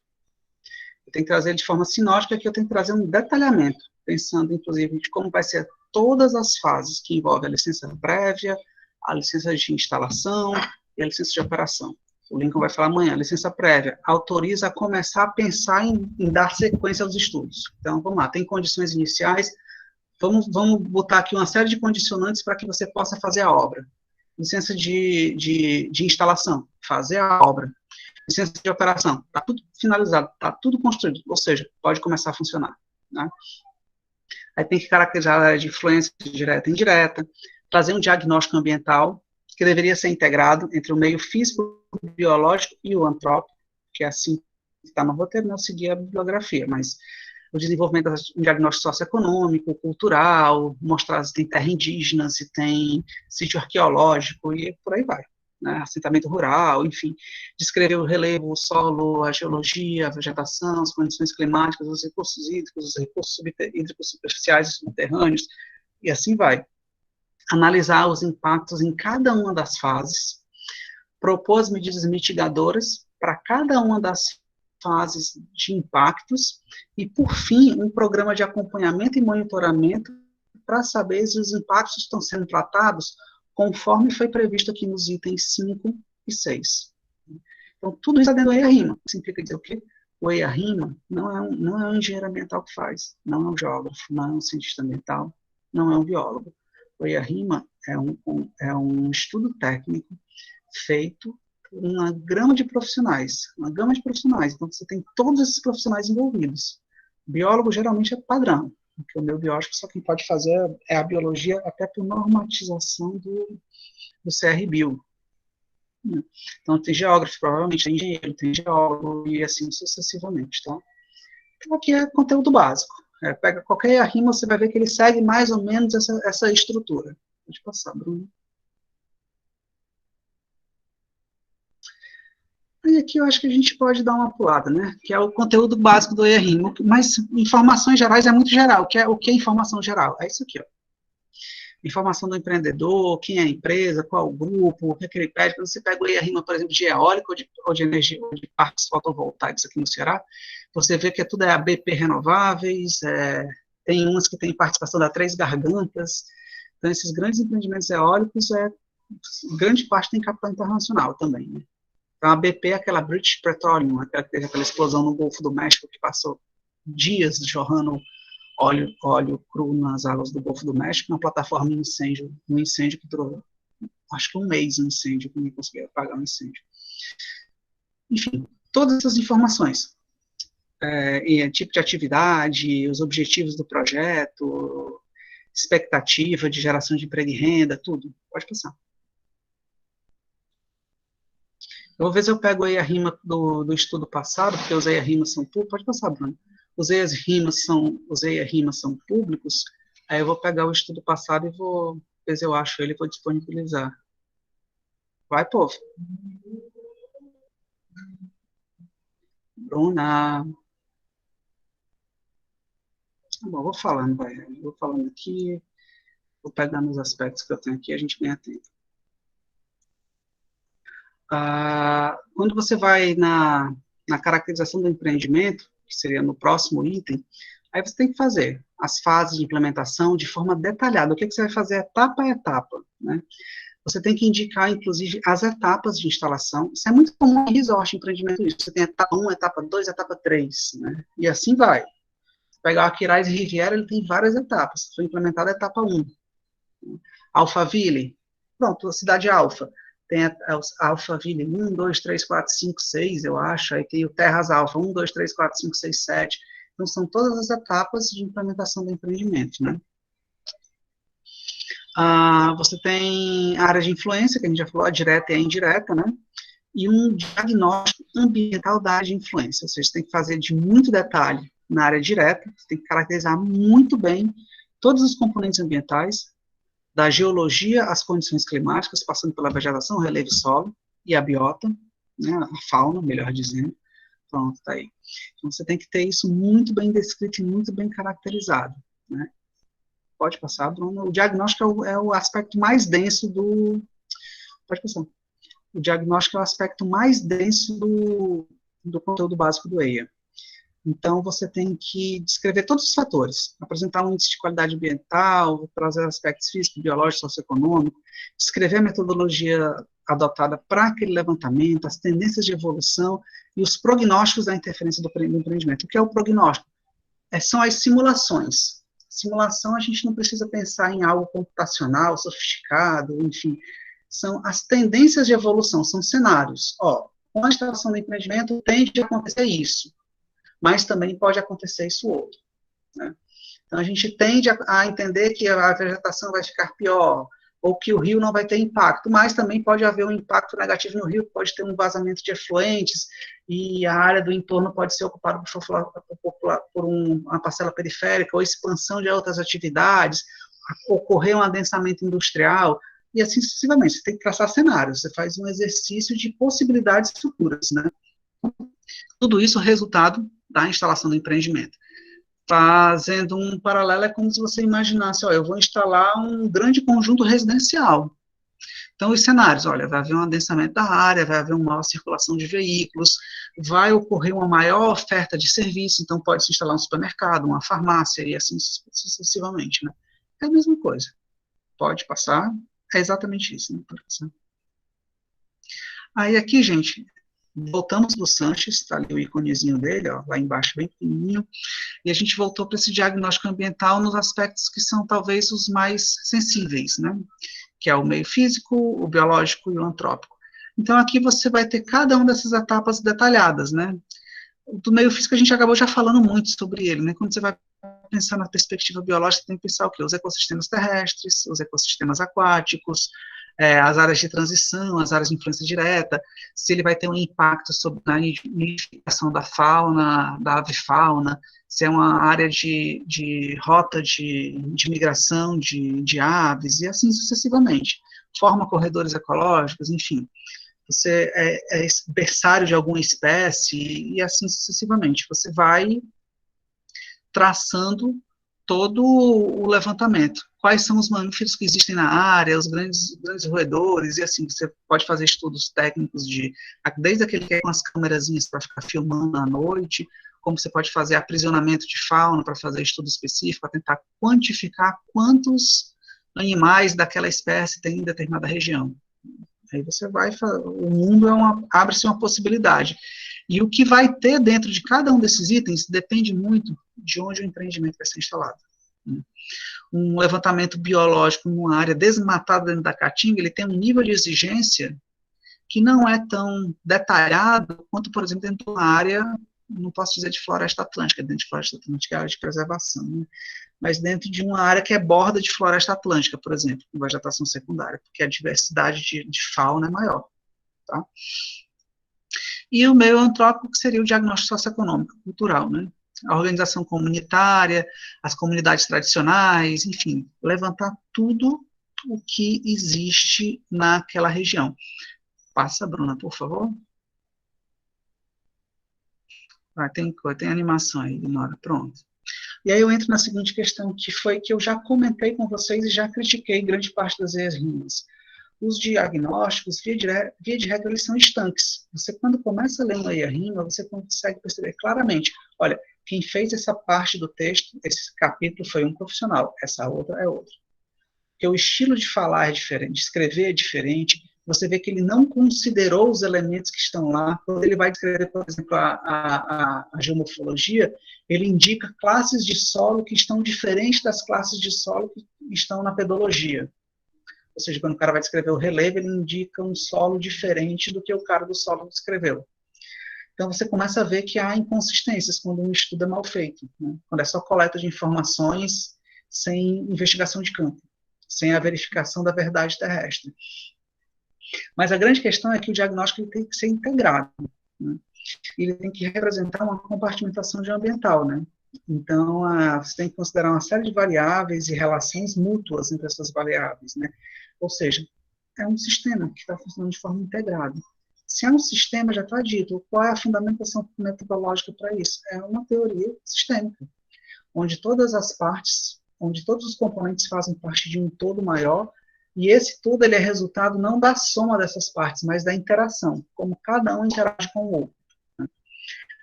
Eu tenho que trazer ele de forma sinótica, aqui eu tenho que trazer um detalhamento, pensando, inclusive, de como vai ser todas as fases que envolvem a licença prévia, a licença de instalação e a licença de operação. O Lincoln vai falar amanhã, a licença prévia autoriza a começar a pensar em dar sequência aos estudos. Então, vamos lá, tem condições iniciais, vamos botar aqui uma série de condicionantes para que você possa fazer a obra. Licença de instalação, fazer a obra. Licença de operação, está tudo finalizado, está tudo construído, ou seja, pode começar a funcionar, né? Aí tem que caracterizar a área de influência direta e indireta, trazer um diagnóstico ambiental, que deveria ser integrado entre o meio físico, biológico e o antrópico, que é assim que está no roteiro, não seguir a bibliografia, mas o desenvolvimento de um diagnóstico socioeconômico, cultural, mostrar se tem terra indígena, se tem sítio arqueológico, e por aí vai. Né, assentamento rural, enfim, descrever o relevo, o solo, a geologia, a vegetação, as condições climáticas, os recursos hídricos, os recursos hídricos superficiais e subterrâneos, e assim vai. Analisar os impactos em cada uma das fases, propor as medidas mitigadoras para cada uma das fases de impactos, e, por fim, um programa de acompanhamento e monitoramento para saber se os impactos estão sendo tratados conforme foi previsto aqui nos itens 5 e 6. Então, tudo isso está dentro do EIA-RIMA. Significa dizer o quê? O EIA-RIMA não é um engenheiro ambiental que faz, não é um geógrafo, não é um cientista ambiental, não é um biólogo. O EIA-RIMA é um estudo técnico feito por uma gama de profissionais, Então, você tem todos esses profissionais envolvidos. Biólogo, geralmente, é padrão. Porque o meu biológico só quem pode fazer é a biologia até por normatização do CRBio. Então, tem geógrafo, provavelmente tem engenheiro, tem geólogo, e assim sucessivamente, tá? Então, aqui é conteúdo básico. Pega qualquer EIA-RIMA, você vai ver que ele segue mais ou menos essa estrutura. Pode passar, Bruno. E aqui eu acho que a gente pode dar uma pulada, né? Que é o conteúdo básico do EIA-RIMA, mas informações gerais é muito geral. O que é informação geral? É isso aqui, ó. Informação do empreendedor, quem é a empresa, qual o grupo, o que ele pede. Quando você pega o EIA-RIMA, por exemplo, de eólica ou de energia, ou de parques fotovoltaicos aqui no Ceará, você vê que tudo é ABP Renováveis, tem umas que tem participação da Três Gargantas. Então, esses grandes empreendimentos eólicos, grande parte tem capital internacional também, né? Então, a BP é aquela British Petroleum, aquela que teve aquela explosão no Golfo do México, que passou dias jorrando óleo cru nas águas do Golfo do México, na plataforma um incêndio que durou, acho que um mês, um incêndio, que ninguém conseguia apagar o incêndio. Enfim, todas essas informações, tipo de atividade, os objetivos do projeto, expectativa de geração de emprego e renda, tudo, pode passar. Eu vou ver se eu pego aí a rima do estudo passado, porque os EIA-RIMAs são públicos. Pode passar, Bruno. Os EIA-RIMAs são públicos, aí eu vou pegar o estudo passado e vou ver se eu acho ele e vou disponibilizar. Vai, povo. Bruna. Tá bom, vou falando, vai. Vou falando aqui, vou pegando os aspectos que eu tenho aqui e a gente ganha tempo. Quando você vai na caracterização do empreendimento, que seria no próximo item, aí você tem que fazer as fases de implementação de forma detalhada. O que você vai fazer etapa a etapa, né? Você tem que indicar, inclusive, as etapas de instalação. Isso é muito comum em resort, empreendimento. Você tem etapa 1, etapa 2, etapa 3, né? E assim vai. Se pegar o Aquiraz e Riviera, ele tem várias etapas. Foi implementada a etapa 1. Alphaville, pronto, a cidade Alfa. Tem a Alphaville 1, 2, 3, 4, 5, 6, eu acho, aí tem o Terras Alfa 1, 2, 3, 4, 5, 6, 7. Então, são todas as etapas de implementação do empreendimento, né? Você tem a área de influência, que a gente já falou, a direta e a indireta, né? E um diagnóstico ambiental da área de influência, ou seja, você tem que fazer de muito detalhe na área direta, você tem que caracterizar muito bem todos os componentes ambientais, da geologia às condições climáticas, passando pela vegetação, relevo e solo, e a biota, né, a fauna, melhor dizendo. Pronto, tá aí. Então, você tem que ter isso muito bem descrito e muito bem caracterizado, né? Pode passar, Bruno. O diagnóstico é o aspecto mais denso do... Pode passar. O diagnóstico é o aspecto mais denso do conteúdo básico do EIA. Então, você tem que descrever todos os fatores, apresentar um índice de qualidade ambiental, trazer aspectos físicos, biológicos, socioeconômicos, descrever a metodologia adotada para aquele levantamento, as tendências de evolução e os prognósticos da interferência do empreendimento. O que é o prognóstico? São as simulações. Simulação, a gente não precisa pensar em algo computacional, sofisticado, enfim. São as tendências de evolução, são cenários. Com a instalação do empreendimento, tende a acontecer isso, mas também pode acontecer isso outro, né? Então, a gente tende a entender que a vegetação vai ficar pior, ou que o rio não vai ter impacto, mas também pode haver um impacto negativo no rio, pode ter um vazamento de efluentes, e a área do entorno pode ser ocupada por uma parcela periférica, ou expansão de outras atividades, ocorrer um adensamento industrial, e assim sucessivamente. Você tem que traçar cenários, você faz um exercício de possibilidades futuras, né? Tudo isso é resultado da instalação do empreendimento. Fazendo um paralelo, é como se você imaginasse, eu vou instalar um grande conjunto residencial. Então, os cenários, vai haver um adensamento da área, vai haver uma maior circulação de veículos, vai ocorrer uma maior oferta de serviço, então pode-se instalar um supermercado, uma farmácia, e assim sucessivamente, né? É a mesma coisa. Pode passar, é exatamente isso, né? Pode passar. Aí aqui, gente, voltamos do Sanches, está ali o íconezinho dele, lá embaixo, bem pequenininho, e a gente voltou para esse diagnóstico ambiental nos aspectos que são talvez os mais sensíveis, né? Que é o meio físico, o biológico e o antrópico. Então, aqui você vai ter cada uma dessas etapas detalhadas, né? Do meio físico a gente acabou já falando muito sobre ele, né? Quando você vai pensar na perspectiva biológica, tem que pensar o quê? Os ecossistemas terrestres, os ecossistemas aquáticos, as áreas de transição, as áreas de influência direta, se ele vai ter um impacto sobre a nidificação da fauna, da avifauna, se é uma área de rota de migração de aves, e assim sucessivamente. Forma corredores ecológicos, enfim. Você é berçário de alguma espécie, e assim sucessivamente. Você vai traçando todo o levantamento. Quais são os mamíferos que existem na área, os grandes roedores, e assim, você pode fazer estudos técnicos desde aquele que é com as câmerazinhas para ficar filmando à noite, como você pode fazer aprisionamento de fauna para fazer estudo específico, para tentar quantificar quantos animais daquela espécie tem em determinada região. Aí você o mundo abre-se uma possibilidade. E o que vai ter dentro de cada um desses itens depende muito de onde o empreendimento vai ser instalado. Um levantamento biológico numa área desmatada dentro da Caatinga, ele tem um nível de exigência que não é tão detalhado quanto, por exemplo, dentro de uma área, não posso dizer de floresta atlântica, dentro de floresta atlântica é área de preservação, né? Mas dentro de uma área que é borda de floresta atlântica, por exemplo, com vegetação secundária, porque a diversidade de fauna é maior, tá? E o meio antrópico, que seria o diagnóstico socioeconômico, cultural, né? A organização comunitária, as comunidades tradicionais, enfim, levantar tudo o que existe naquela região. Passa, Bruna, por favor. Tem animação aí, Nora, pronto. E aí eu entro na seguinte questão, que foi que eu já comentei com vocês e já critiquei grande parte das EIA-RIMAs. Os diagnósticos, via de regra, eles são estanques. Você, quando começa a ler uma EIA-RIMA, você consegue perceber claramente, olha, quem fez essa parte do texto, esse capítulo, foi um profissional, essa outra é outra. Porque o estilo de falar é diferente, de escrever é diferente, você vê que ele não considerou os elementos que estão lá. Quando ele vai descrever, por exemplo, a geomorfologia, ele indica classes de solo que estão diferentes das classes de solo estão na pedologia. Ou seja, quando o cara vai descrever o relevo, ele indica um solo diferente do que o cara do solo descreveu. Então, você começa a ver que há inconsistências quando um estudo é mal feito, né? Quando é só coleta de informações sem investigação de campo, sem a verificação da verdade terrestre. Mas a grande questão é que o diagnóstico tem que ser integrado, né? Ele tem que representar uma compartimentação ambiental, né? Então, você tem que considerar uma série de variáveis e relações mútuas entre essas variáveis, né? Ou seja, é um sistema que está funcionando de forma integrada. Se é um sistema, já está dito, qual é a fundamentação metodológica para isso? É uma teoria sistêmica, onde todas as partes, onde todos os componentes fazem parte de um todo maior, e esse todo ele é resultado não da soma dessas partes, mas da interação, como cada um interage com o outro. Né?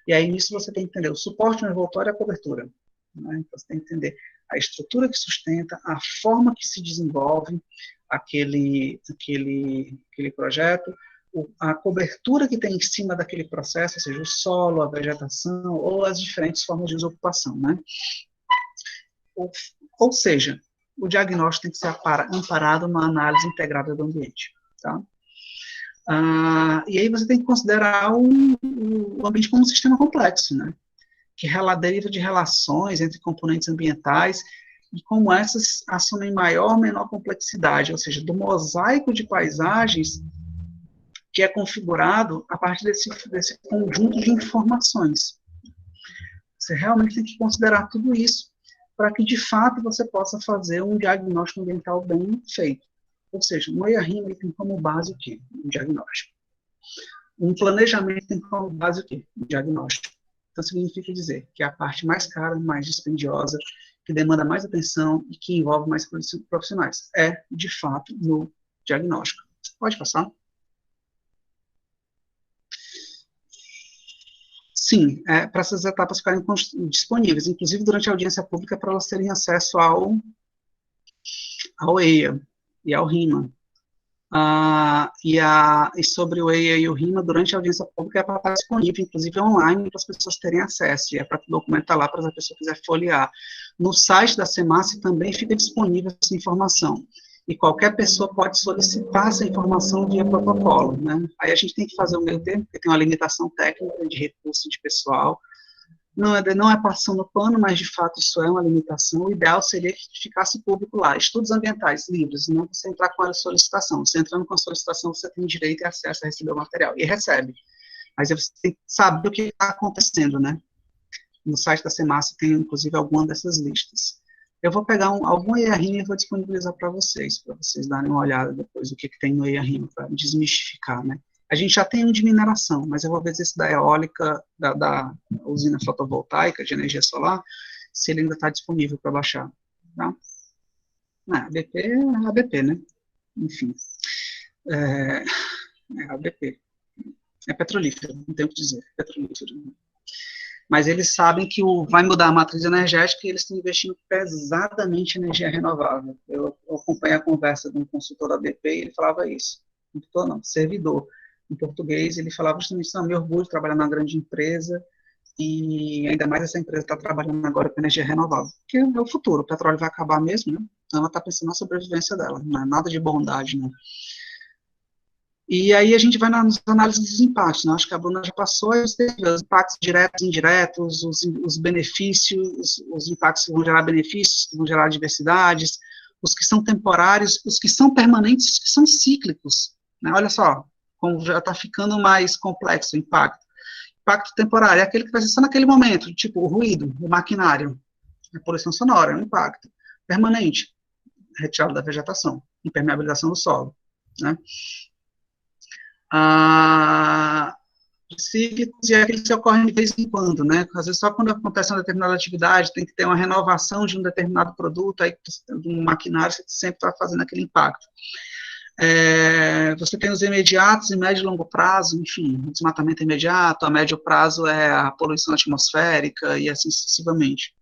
E aí, nisso, você tem que entender o suporte no envoltório e a cobertura. Né? Então, você tem que entender a estrutura que sustenta, a forma que se desenvolve aquele projeto, a cobertura que tem em cima daquele processo, ou seja, o solo, a vegetação, ou as diferentes formas de desocupação, né? Ou seja, o diagnóstico tem que ser amparado numa análise integrada do ambiente, tá? E aí você tem que considerar o ambiente como um sistema complexo, né? Que deriva de relações entre componentes ambientais e como essas assumem maior ou menor complexidade, ou seja, do mosaico de paisagens que é configurado a partir desse conjunto de informações. Você realmente tem que considerar tudo isso para que, de fato, você possa fazer um diagnóstico ambiental bem feito. Ou seja, um EIA-RIMA tem como base o quê? Um diagnóstico. Um planejamento tem como base o quê? Um diagnóstico. Então, significa dizer que é a parte mais cara, mais dispendiosa, que demanda mais atenção e que envolve mais profissionais. É, de fato, no diagnóstico. Pode passar? Sim, para essas etapas ficarem disponíveis, inclusive durante a audiência pública, para elas terem acesso ao EIA e ao RIMA. E sobre o EIA e o RIMA, durante a audiência pública, é para estar disponível, inclusive online, para as pessoas terem acesso, e é para que o documento está lá, para se a pessoa quiser folhear. No site da SEMASSE também fica disponível essa informação, e qualquer pessoa pode solicitar essa informação via protocolo, né? Aí a gente tem que fazer o meio termo, porque tem uma limitação técnica de recurso de pessoal, não é passando pano, mas de fato isso é uma limitação. O ideal seria que ficasse público lá, estudos ambientais livres, não você entrar com a solicitação. Você entrando com a solicitação, você tem direito e acesso a receber o material, e recebe. Mas você tem que saber o que está acontecendo, né? No site da SEMASSE tem, inclusive, alguma dessas listas. Eu vou pegar algum EIA-RIMA e vou disponibilizar para vocês darem uma olhada depois do que tem no EIA-RIMA, para desmistificar, né? A gente já tem um de mineração, mas eu vou ver se esse da eólica, da usina fotovoltaica de energia solar, se ele ainda está disponível para baixar, tá? A BP é a BP, né? Enfim, é a BP. É petrolífero, não tenho o que dizer, petrolífero. Mas eles sabem que vai mudar a matriz energética e eles estão investindo pesadamente em energia renovável. Eu acompanhei a conversa de um consultor da BP e ele falava isso. Consultor não, servidor. Em português, ele falava justamente, meu orgulho de trabalhar numa grande empresa, e ainda mais essa empresa está trabalhando agora com energia renovável, porque é o futuro, o petróleo vai acabar mesmo, né? Então ela está pensando na sobrevivência dela, não é nada de bondade, né? E aí a gente vai nas análises dos impactos, né? Acho que a Bruna já passou, os impactos diretos e indiretos, os benefícios, os impactos que vão gerar benefícios, que vão gerar diversidades, os que são temporários, os que são permanentes, os que são cíclicos, né? Olha só, como já está ficando mais complexo o impacto. Impacto temporário é aquele que vai ser só naquele momento, tipo o ruído, o maquinário, a poluição sonora, é um impacto. Permanente, retirada da vegetação, impermeabilização do solo, né? Cíclicos e aqueles que ocorrem de vez em quando, né? Às vezes só quando acontece uma determinada atividade, tem que ter uma renovação de um determinado produto, aí de um maquinário, você sempre está fazendo aquele impacto. Você tem os imediatos, em médio e longo prazo, enfim, o desmatamento imediato, a médio prazo é a poluição atmosférica e assim sucessivamente.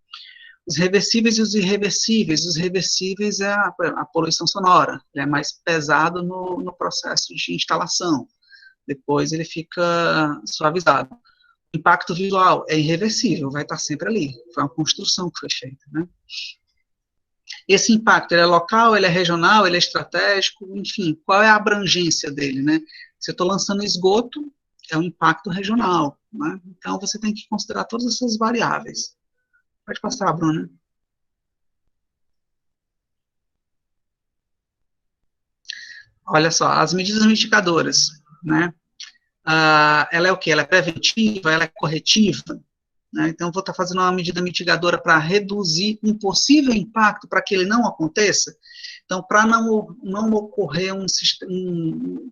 Os reversíveis e os irreversíveis. Os reversíveis é a poluição sonora, ele é mais pesado no processo de instalação, depois ele fica suavizado. O impacto visual é irreversível, vai estar sempre ali, foi uma construção que foi feita, né? Esse impacto, ele é local, ele é regional, ele é estratégico, enfim, qual é a abrangência dele, né? Se eu estou lançando esgoto, é um impacto regional, né? Então, você tem que considerar todas essas variáveis. Pode passar, Bruna. Olha só, as medidas mitigadoras, né? Ela é o quê? Ela é preventiva, ela é corretiva, né? Então, vou estar fazendo uma medida mitigadora para reduzir um possível impacto para que ele não aconteça. Então, para não ocorrer um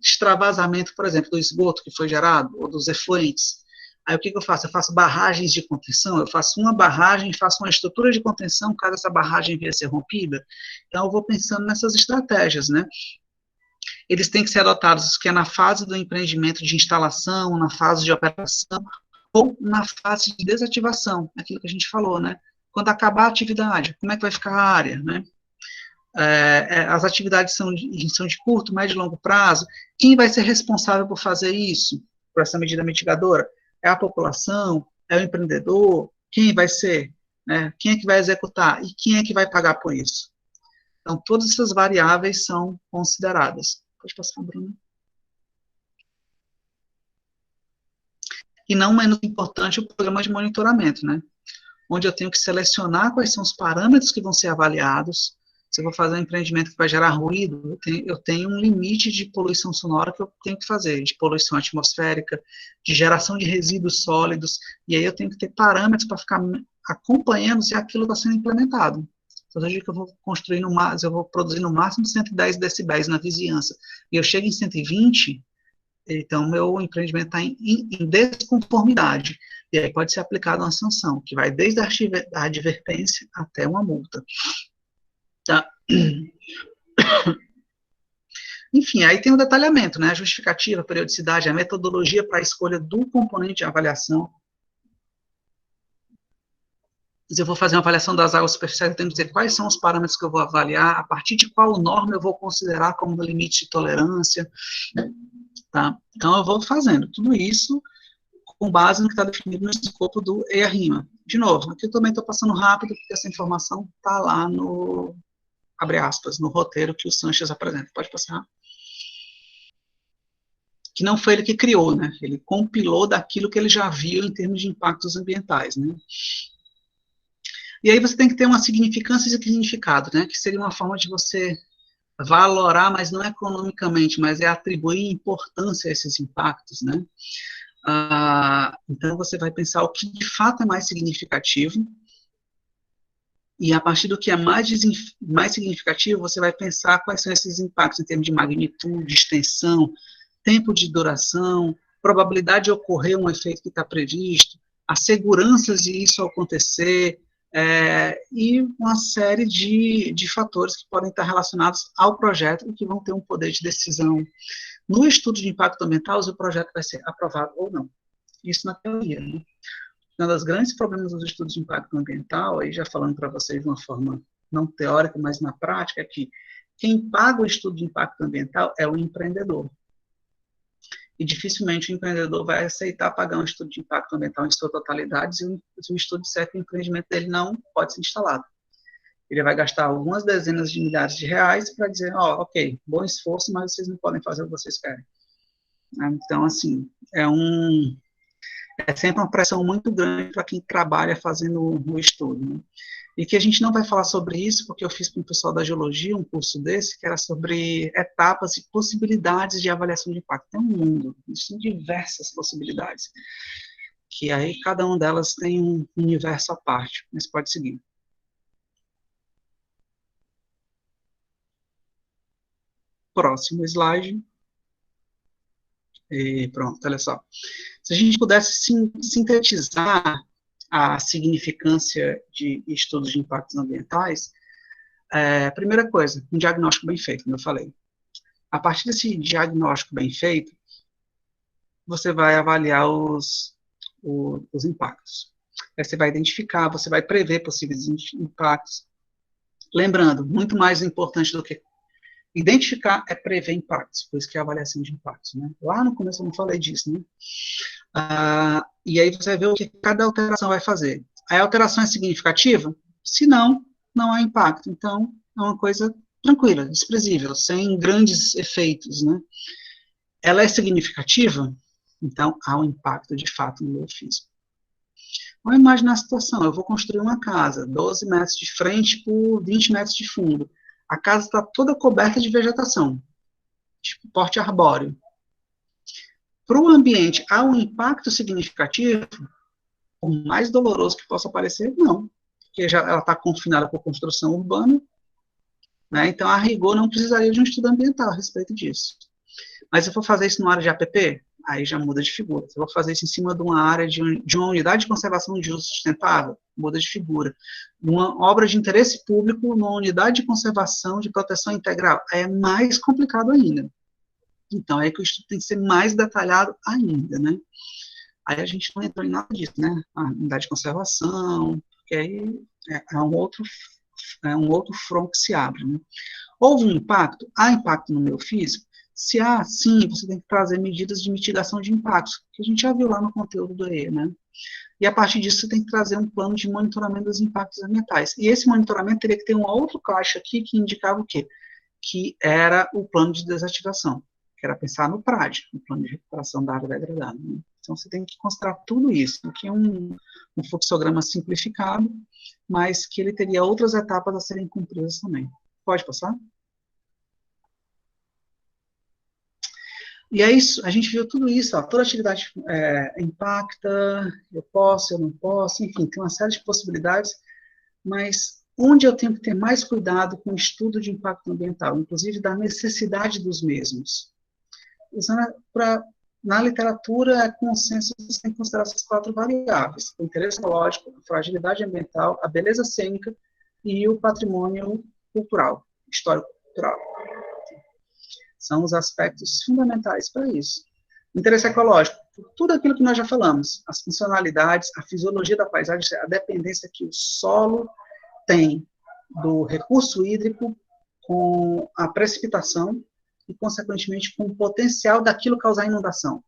extravasamento, por exemplo, do esgoto que foi gerado, ou dos efluentes. Aí, o que eu faço? Eu faço barragens de contenção, eu faço uma barragem, faço uma estrutura de contenção, caso essa barragem venha a ser rompida. Então, eu vou pensando nessas estratégias, né? Eles têm que ser adotados, que é na fase do empreendimento de instalação, na fase de operação, ou na fase de desativação, aquilo que a gente falou, né? Quando acabar a atividade, como é que vai ficar a área, né? As atividades são de curto, médio e longo prazo. Quem vai ser responsável por fazer isso, por essa medida mitigadora? É a população? É o empreendedor? Quem vai ser? Né? Quem é que vai executar? E quem é que vai pagar por isso? Então, todas essas variáveis são consideradas. Pode passar, Bruno. E não menos importante, o programa de monitoramento, né? Onde eu tenho que selecionar quais são os parâmetros que vão ser avaliados. Se eu vou fazer um empreendimento que vai gerar ruído, eu tenho um limite de poluição sonora que eu tenho que fazer, de poluição atmosférica, de geração de resíduos sólidos, e aí eu tenho que ter parâmetros para ficar acompanhando se aquilo está sendo implementado. Então, eu vou construir eu vou produzir no máximo 110 decibéis na vizinhança, e eu chego em 120, então meu empreendimento está em desconformidade, e aí pode ser aplicada uma sanção, que vai desde a advertência até uma multa. Tá. Enfim, aí tem o detalhamento, né? A justificativa, a periodicidade, a metodologia para a escolha do componente de avaliação. Se eu vou fazer uma avaliação das águas superficiais, eu tenho que dizer quais são os parâmetros que eu vou avaliar, a partir de qual norma eu vou considerar como limite de tolerância, tá? Então, eu vou fazendo tudo isso com base no que está definido no escopo do EIA-RIMA. De novo, aqui eu também estou passando rápido, porque essa informação está lá no, abre aspas, no roteiro que o Sanches apresenta. Pode passar. Que não foi ele que criou, né? Ele compilou daquilo que ele já viu em termos de impactos ambientais, né? E aí você tem que ter uma significância e significado, né? Que seria uma forma de você valorar, mas não economicamente, mas é atribuir importância a esses impactos, né? Então você vai pensar o que de fato é mais significativo, e a partir do que é mais significativo, você vai pensar quais são esses impactos em termos de magnitude, extensão, tempo de duração, probabilidade de ocorrer um efeito que está previsto, as seguranças de isso acontecer, e uma série de fatores que podem estar relacionados ao projeto e que vão ter um poder de decisão no estudo de impacto ambiental, se o projeto vai ser aprovado ou não. Isso na teoria, né? Um dos grandes problemas dos estudos de impacto ambiental, aí já falando para vocês de uma forma não teórica, mas na prática, é que quem paga o estudo de impacto ambiental é o empreendedor. E dificilmente o empreendedor vai aceitar pagar um estudo de impacto ambiental em sua totalidade se o estudo disser que o empreendimento dele não pode ser instalado. Ele vai gastar algumas dezenas de milhares de reais para dizer, ok, bom esforço, mas vocês não podem fazer o que vocês querem. Então, assim, é sempre uma pressão muito grande para quem trabalha fazendo o estudo, né? E que a gente não vai falar sobre isso, porque eu fiz com o pessoal da geologia um curso desse, que era sobre etapas e possibilidades de avaliação de impacto. Tem um mundo, existem diversas possibilidades, que aí cada uma delas tem um universo à parte, mas pode seguir. Próximo slide. E pronto, olha só. Se a gente pudesse sintetizar a significância de estudos de impactos ambientais, primeira coisa, um diagnóstico bem feito, como eu falei. A partir desse diagnóstico bem feito, você vai avaliar os impactos. Aí você vai identificar, você vai prever possíveis impactos. Lembrando, muito mais importante do que identificar é prever impactos, por isso que é a avaliação de impactos, né? Lá no começo eu não falei disso, né? E aí você vai ver o que cada alteração vai fazer. A alteração é significativa? Se não, não há impacto. Então, é uma coisa tranquila, desprezível, sem grandes efeitos, né? Ela é significativa? Então, há um impacto, de fato, no meio físico. Vamos imaginar a situação, eu vou construir uma casa, 12 metros de frente por 20 metros de fundo. A casa está toda coberta de vegetação, tipo porte arbóreo. Para o ambiente, há um impacto significativo? Por mais doloroso que possa parecer, não. Porque já ela está confinada por construção urbana, né? Então, a rigor, não precisaria de um estudo ambiental a respeito disso. Mas se eu for fazer isso numa área de APP, aí já muda de figura. Se eu vou fazer isso em cima de uma área de uma unidade de conservação de uso sustentável, muda de figura. Numa obra de interesse público, numa unidade de conservação de proteção integral, aí é mais complicado ainda. Então, é que o estudo tem que ser mais detalhado ainda, né? Aí a gente não entrou em nada disso, né? A unidade de conservação, porque aí é um outro front que se abre, né? Houve um impacto? Há impacto no meio físico? Se há, sim, você tem que trazer medidas de mitigação de impactos, que a gente já viu lá no conteúdo do E, né? E a partir disso você tem que trazer um plano de monitoramento dos impactos ambientais. E esse monitoramento teria que ter um outro caixa aqui que indicava o quê? Que era o plano de desativação, que era pensar no PRAD, no plano de recuperação da área degradada, né? Então você tem que considerar tudo isso, que é um fluxograma simplificado, mas que ele teria outras etapas a serem cumpridas também. Pode passar? E é isso, a gente viu tudo isso, ó, toda atividade impacta, eu posso, eu não posso, enfim, tem uma série de possibilidades, mas onde eu tenho que ter mais cuidado com o estudo de impacto ambiental, inclusive da necessidade dos mesmos. Na literatura, é consenso que você tem que considerar essas 4 variáveis: o interesse ecológico, a fragilidade ambiental, a beleza cênica e o patrimônio cultural, histórico-cultural. São os aspectos fundamentais para isso. O interesse ecológico, tudo aquilo que nós já falamos, as funcionalidades, a fisiologia da paisagem, a dependência que o solo tem do recurso hídrico com a precipitação e, consequentemente, com o potencial daquilo causar inundação.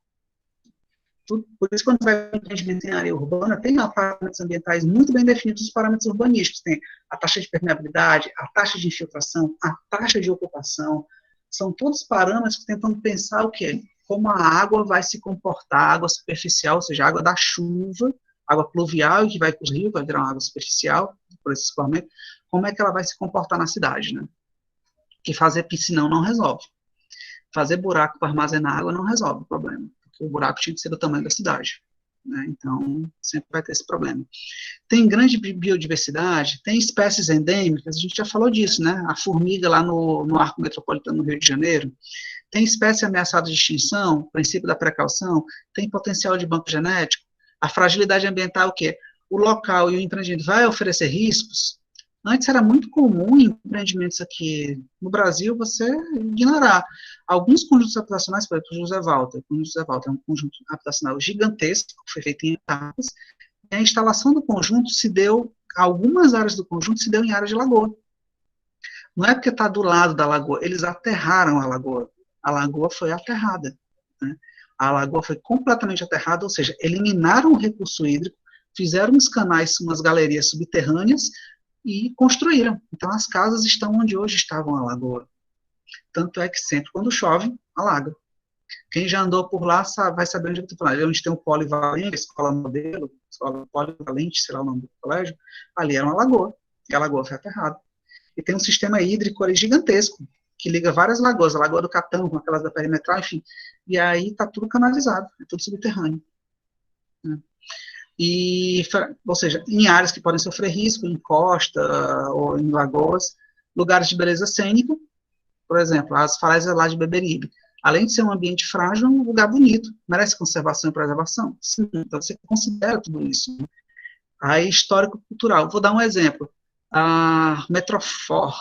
Por isso, quando vai para o empreendimento em área urbana, tem parâmetros ambientais muito bem definidos, os parâmetros urbanísticos. Tem a taxa de permeabilidade, a taxa de infiltração, a taxa de ocupação. São todos parâmetros que tentam pensar o quê? Como a água vai se comportar, a água superficial, ou seja, a água da chuva, água pluvial, que vai para os rios, vai virar uma água superficial, por esse escoamento, como é que ela vai se comportar na cidade, né? Que fazer piscinão não resolve. Fazer buraco para armazenar água não resolve o problema, porque o buraco tinha que ser do tamanho da cidade, né? Então, sempre vai ter esse problema. Tem grande biodiversidade, tem espécies endêmicas, a gente já falou disso, né? A formiga lá no Arco Metropolitano no Rio de Janeiro. Tem espécie ameaçada de extinção, princípio da precaução, tem potencial de banco genético. A fragilidade ambiental, o quê? O local e o empreendimento vai oferecer riscos. Antes era muito comum em empreendimentos aqui no Brasil você ignorar. Alguns conjuntos habitacionais, por exemplo, o José Walter. O José Walter é um conjunto habitacional gigantesco, que foi feito em etapas. A instalação do conjunto se deu, algumas áreas do conjunto se deu em área de lagoa. Não é porque está do lado da lagoa, eles aterraram a lagoa. A lagoa foi aterrada, né? A lagoa foi completamente aterrada, ou seja, eliminaram o recurso hídrico, fizeram uns canais, umas galerias subterrâneas e construíram. Então as casas estão onde hoje estavam a lagoa. Tanto é que sempre quando chove, alaga. Quem já andou por lá vai saber onde eu estou falando. Onde tem o Polivalente, a escola modelo, escola Polivalente, sei lá o nome do colégio, ali era uma lagoa, e a lagoa foi aterrada. E tem um sistema hídrico ali gigantesco, que liga várias lagoas, a Lagoa do Catão, com aquelas da perimetral, enfim, e aí está tudo canalizado, é tudo subterrâneo, né? Ou seja, em áreas que podem sofrer risco, em costa ou em lagoas, lugares de beleza cênica, por exemplo, as falésias lá de Beberibe. Além de ser um ambiente frágil, é um lugar bonito, merece conservação e preservação. Sim, então você considera tudo isso, né? Aí, histórico-cultural. Vou dar um exemplo. A Metrofor,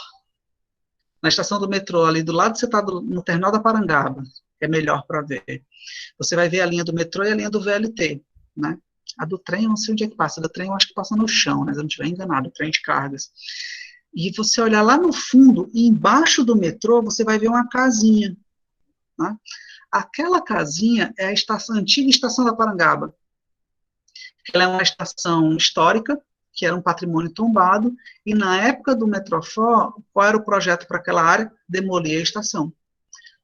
na estação do metrô, ali do lado, você está no terminal da Parangaba, que é melhor para ver. Você vai ver a linha do metrô e a linha do VLT, né? A do trem, eu não sei onde é que passa. A do trem, eu acho que passa no chão, né? Se eu não estiver enganado, o trem de cargas. E você olhar lá no fundo, embaixo do metrô, você vai ver uma casinha, né? Aquela casinha é a antiga estação da Parangaba. Ela é uma estação histórica, que era um patrimônio tombado, e na época do Metrofó, qual era o projeto para aquela área? Demolir a estação.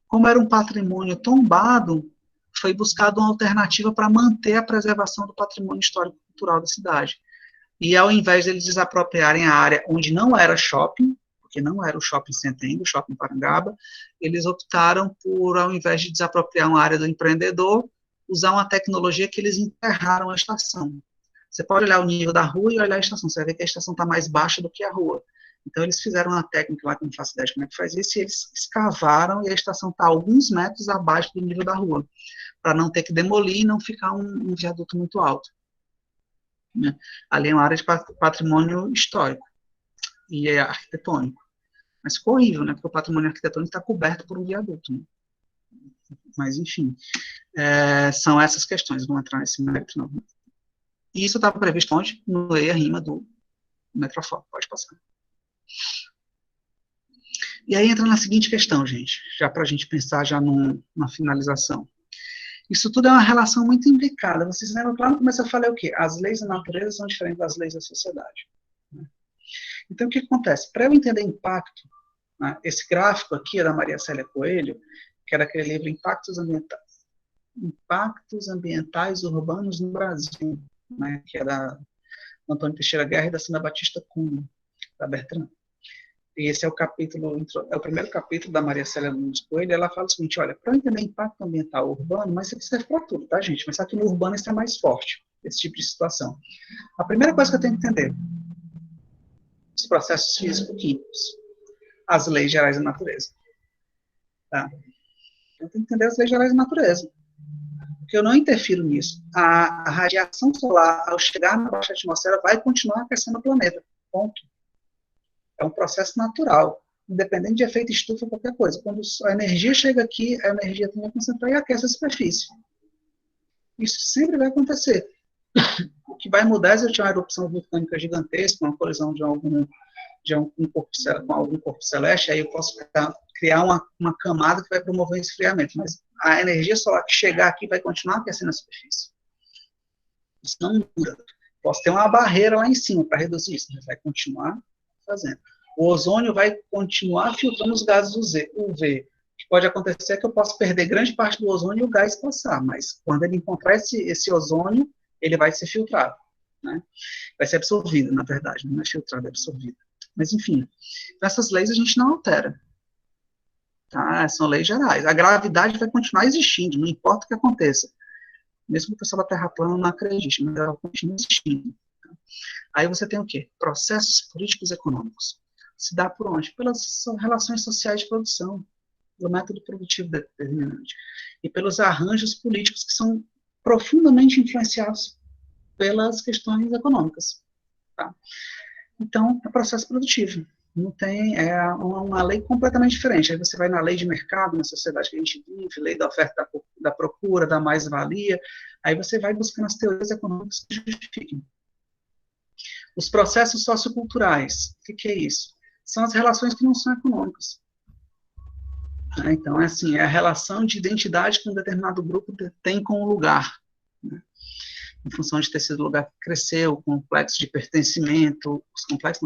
Como era um patrimônio tombado, foi buscada uma alternativa para manter a preservação do patrimônio histórico-cultural da cidade. E ao invés de eles desapropriarem a área onde não era shopping, porque não era o Shopping Centengo, o Shopping Parangaba, eles optaram por, ao invés de desapropriar uma área do empreendedor, usar uma tecnologia que eles enterraram a estação. Você pode olhar o nível da rua e olhar a estação, você vai ver que a estação está mais baixa do que a rua. Então, eles fizeram uma técnica lá, que eu não faço ideia de como é que faz isso, e eles escavaram, e a estação está alguns metros abaixo do nível da rua, para não ter que demolir e não ficar um viaduto muito alto. Né? Ali é uma área de patrimônio histórico e é arquitetônico. Mas ficou horrível, né? Porque o patrimônio arquitetônico está coberto por um viaduto. Né? Mas, enfim, são essas questões, não vou entrar nesse mérito, não. E isso estava previsto onde? No EIA-RIMA do Metrofó. Pode passar. E aí entra na seguinte questão, gente, já para a gente pensar já numa finalização. Isso tudo é uma relação muito implicada. Vocês lembram, lá no começo eu falei o quê? As leis da natureza são diferentes das leis da sociedade. Né? Então, o que acontece? Para eu entender impacto, né, esse gráfico aqui é da Maria Célia Coelho, que era aquele livro Impactos Ambientais Urbanos no Brasil, né, que é da Antônio Teixeira Guerra e da Sandra Batista Cunha, da Bertrand. E esse é o capítulo, é o primeiro capítulo da Maria Célia Nunes Coelho. Ela fala o seguinte: olha, para entender impacto ambiental urbano, mas isso serve para tudo, tá, gente? Mas só que no urbano isso é mais forte, esse tipo de situação. A primeira coisa que eu tenho que entender: os processos físico-químicos, as leis gerais da natureza. Tá? Eu tenho que entender as leis gerais da natureza. Porque eu não interfiro nisso. A radiação solar, ao chegar na baixa atmosfera, vai continuar aquecendo o planeta. Ponto. É um processo natural, independente de efeito estufa ou qualquer coisa. Quando a energia chega aqui, a energia tem que concentrar e aquece a superfície. Isso sempre vai acontecer. O que vai mudar é se eu tiver uma erupção vulcânica gigantesca, uma colisão com algum corpo celeste, aí eu posso criar uma camada que vai promover o esfriamento. Mas a energia solar que chegar aqui vai continuar aquecendo a superfície. Isso não muda. Posso ter uma barreira lá em cima para reduzir isso, mas vai continuar fazendo. O ozônio vai continuar filtrando os gases UV. O que pode acontecer é que eu posso perder grande parte do ozônio e o gás passar, mas quando ele encontrar esse ozônio, ele vai ser filtrado. Né? Vai ser absorvido, na verdade, não é filtrado, é absorvido. Mas, enfim, essas leis a gente não altera. Tá? São leis gerais. A gravidade vai continuar existindo, não importa o que aconteça. Mesmo que o pessoal da Terra plana não acredite, mas ela continua existindo. Aí você tem o quê? Processos políticos e econômicos. Se dá por onde? Pelas relações sociais de produção, pelo método produtivo determinante, e pelos arranjos políticos que são profundamente influenciados pelas questões econômicas. Tá? Então, é processo produtivo. Não tem, é uma lei completamente diferente. Aí você vai na lei de mercado, na sociedade que a gente vive, lei da oferta, da procura, da mais-valia, aí você vai buscando as teorias econômicas que justifiquem. Os processos socioculturais, o que é isso? São as relações que não são econômicas. Então, é assim, é a relação de identidade que um determinado grupo tem com o lugar. Né? Em função de ter sido o lugar que cresceu, o complexo de pertencimento,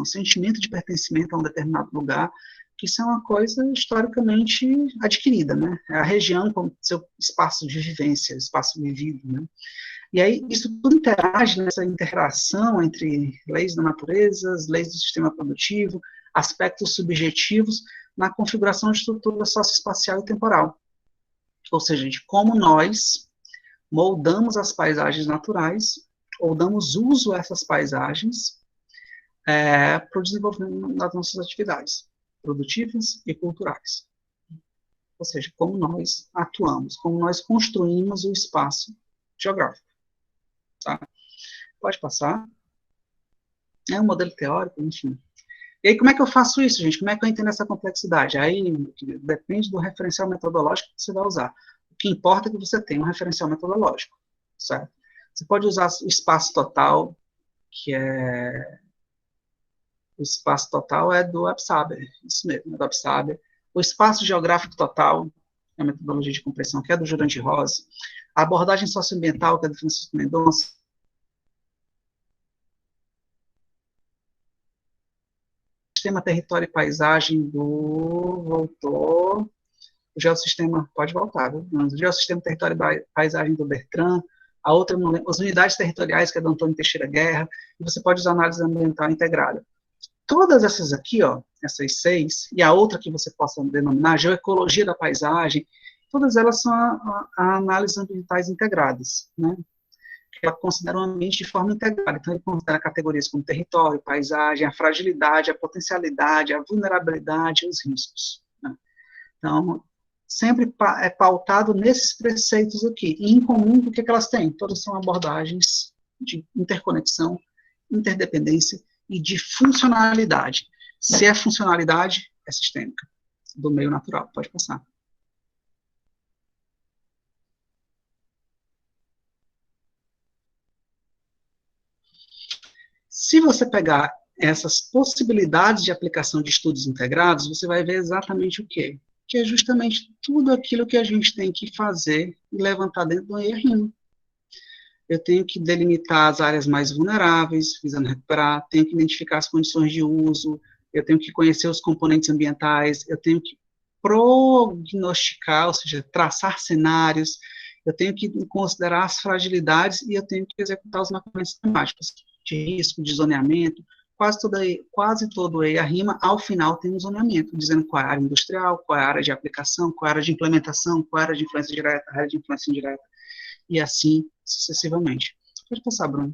sentimento de pertencimento a um determinado lugar, que isso é uma coisa historicamente adquirida, né? É a região como seu espaço de vivência, espaço vivido, né? E aí, isso tudo interage nessa interação entre leis da natureza, as leis do sistema produtivo, aspectos subjetivos na configuração de estrutura socioespacial e temporal. Ou seja, de como nós moldamos as paisagens naturais, ou damos uso a essas paisagens para o desenvolvimento das nossas atividades produtivas e culturais. Ou seja, como nós atuamos, como nós construímos o espaço geográfico. Tá? Pode passar. É um modelo teórico, enfim. E aí, como é que eu faço isso, gente? Como é que eu entendo essa complexidade? Aí, depende do referencial metodológico que você vai usar. O que importa é que você tenha um referencial metodológico, certo? Você pode usar o espaço total, que é... O espaço total é do Absaber, isso mesmo, é do Absaber. O espaço geográfico total, é a metodologia de compreensão, que é do Jurandir Rosa. A abordagem socioambiental, que é do Francisco Mendonça. Geossistema, Território e Paisagem voltou. O Geossistema, pode voltar, viu? O Geossistema, Território e Paisagem do Bertrand. A outra, não lembro, as unidades territoriais, que é do Antônio Teixeira Guerra, e você pode usar análise ambiental integrada. Todas essas aqui, ó, essas 6, e a outra que você possa denominar, geoecologia da paisagem, todas elas são a análises ambientais integradas, né? Ela considera o ambiente de forma integrada, então ele considera categorias como território, paisagem, a fragilidade, a potencialidade, a vulnerabilidade e os riscos, né? Então, sempre é pautado nesses preceitos aqui, e em comum, o que elas têm? Todas são abordagens de interconexão, interdependência e de funcionalidade. Se é funcionalidade, é sistêmica, do meio natural. Pode passar. Se você pegar essas possibilidades de aplicação de estudos integrados, você vai ver exatamente o quê? Que é justamente tudo aquilo que a gente tem que fazer e levantar dentro do ERRIMA. Eu tenho que delimitar as áreas mais vulneráveis, visando recuperar, tenho que identificar as condições de uso, eu tenho que conhecer os componentes ambientais, eu tenho que prognosticar, ou seja, traçar cenários, eu tenho que considerar as fragilidades e eu tenho que executar os mapeamentos temáticos de risco, de zoneamento. Quase todo o EIA-RIMA, ao final, tem um zoneamento, dizendo qual é a área industrial, qual é a área de aplicação, qual é a área de implementação, qual é a área de influência direta, a área de influência indireta, e assim sucessivamente. Pode passar, Bruno.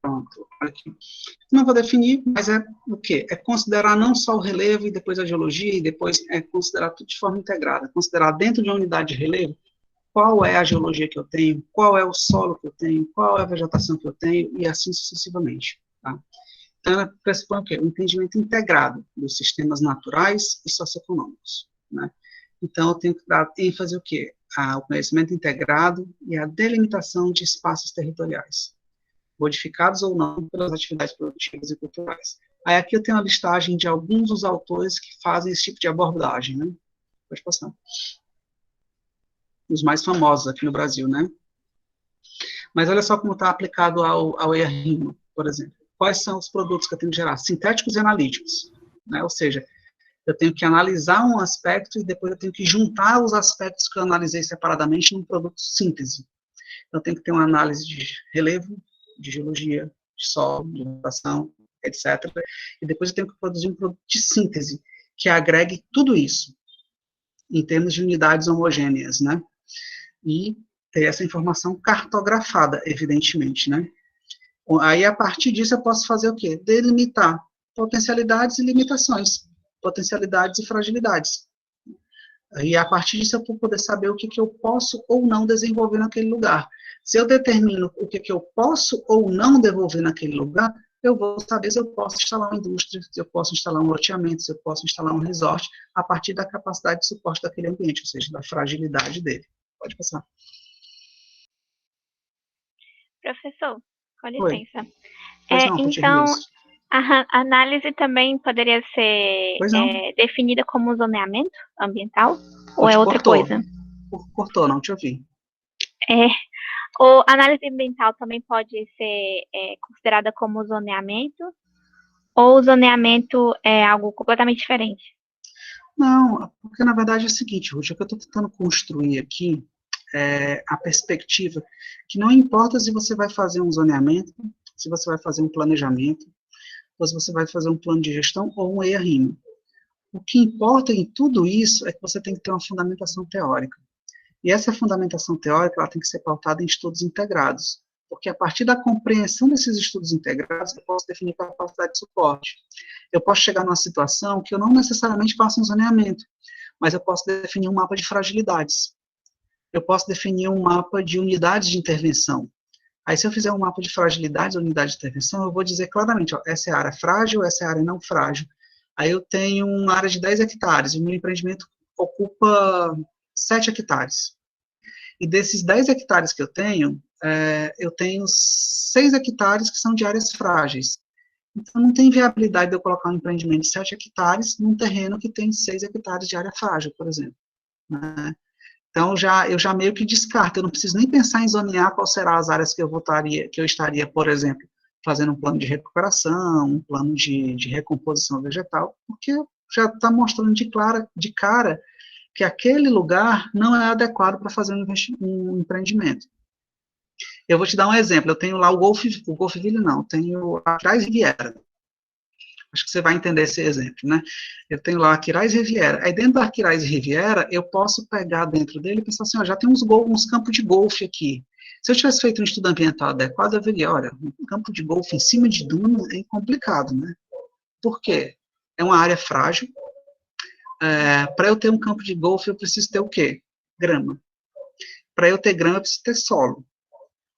Pronto, aqui. Não vou definir, mas é o quê? É considerar não só o relevo e depois a geologia, e depois é considerar tudo de forma integrada. Considerar dentro de uma unidade de relevo qual é a geologia que eu tenho, qual é o solo que eu tenho, qual é a vegetação que eu tenho, e assim sucessivamente. Tá? Então, ela pressupõe o quê? Um entendimento integrado dos sistemas naturais e socioeconômicos. Né? Então, eu tenho que dar ênfase o quê? Ao conhecimento integrado e à delimitação de espaços territoriais, modificados ou não pelas atividades produtivas e culturais. Aí aqui eu tenho uma listagem de alguns dos autores que fazem esse tipo de abordagem, né? Pode passar. Os mais famosos aqui no Brasil, né? Mas olha só como está aplicado ao ERRIMA, por exemplo. Quais são os produtos que eu tenho que gerar? Sintéticos e analíticos, né? Ou seja, eu tenho que analisar um aspecto e depois eu tenho que juntar os aspectos que eu analisei separadamente num produto síntese. Então, eu tenho que ter uma análise de relevo, de geologia, de solo, de vegetação, etc. E depois eu tenho que produzir um produto de síntese, que agregue tudo isso, em termos de unidades homogêneas, né? E ter essa informação cartografada, evidentemente, né? Aí, a partir disso, eu posso fazer o quê? Delimitar potencialidades e limitações, potencialidades e fragilidades. E, a partir disso, eu vou poder saber o que eu posso ou não desenvolver naquele lugar. Se eu determino o que eu posso ou não desenvolver naquele lugar, eu vou saber se eu posso instalar uma indústria, se eu posso instalar um loteamento, se eu posso instalar um resort, a partir da capacidade de suporte daquele ambiente, ou seja, da fragilidade dele. Pode passar. Professor, com Oi. licença. Pois não, então, a análise também poderia ser definida como zoneamento ambiental? Ou é outra coisa? Cortou, não te ouvi. Ou análise ambiental também pode ser considerada como zoneamento? Ou o zoneamento é algo completamente diferente? Não, porque na verdade é o seguinte, Ruth, o que eu estou tentando construir aqui é a perspectiva que não importa se você vai fazer um zoneamento, se você vai fazer um planejamento, ou se você vai fazer um plano de gestão ou um EIA-RIMA. O que importa em tudo isso é que você tem que ter uma fundamentação teórica. E essa fundamentação teórica ela tem que ser pautada em estudos integrados, porque a partir da compreensão desses estudos integrados, eu posso definir capacidade de suporte. Eu posso chegar numa situação que eu não necessariamente faço um zoneamento, mas eu posso definir um mapa de fragilidades. Eu posso definir um mapa de unidades de intervenção. Aí, se eu fizer um mapa de fragilidades, unidade de intervenção, eu vou dizer claramente, ó, essa é a área frágil, essa é a área não frágil. Aí eu tenho uma área de 10 hectares, e o meu empreendimento ocupa 7 hectares. E desses 10 hectares que eu tenho 6 hectares que são de áreas frágeis. Então, não tem viabilidade de eu colocar um empreendimento de 7 hectares num terreno que tem 6 hectares de área frágil, por exemplo, né? Então, eu já meio que descarto, eu não preciso nem pensar em zonear quais serão as áreas que eu estaria, por exemplo, fazendo um plano de recuperação, um plano de recomposição vegetal, porque já está mostrando de cara que aquele lugar não é adequado para fazer um empreendimento. Eu vou te dar um exemplo, eu tenho lá o Golfville não, tenho a Quirais Riviera. Acho que você vai entender esse exemplo, né? Eu tenho lá a Quirais Riviera. Aí dentro da Quirais Riviera, eu posso pegar dentro dele e pensar assim, ó, já tem uns campos de golfe aqui. Se eu tivesse feito um estudo ambiental adequado, eu veria, olha, um campo de golfe em cima de duna é complicado, né? Por quê? É uma área frágil. Para eu ter um campo de golfe, eu preciso ter o quê? Grama. Para eu ter grama, eu preciso ter solo.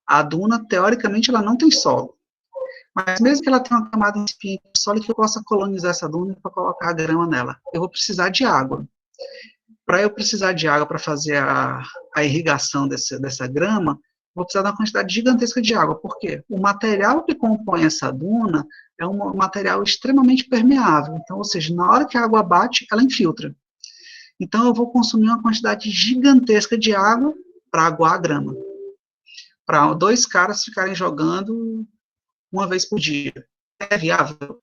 A duna, teoricamente, ela não tem solo. Mas mesmo que ela tenha uma camada incipiente de solo que eu possa colonizar essa duna para colocar a grama nela, eu vou precisar de água. Para eu precisar de água para fazer a irrigação dessa grama, vou precisar de uma quantidade gigantesca de água. Por quê? O material que compõe essa duna é um material extremamente permeável. Então, ou seja, na hora que a água bate, ela infiltra. Então, eu vou consumir uma quantidade gigantesca de água para aguar a grama. Para 2 caras ficarem jogando uma vez por dia. É viável?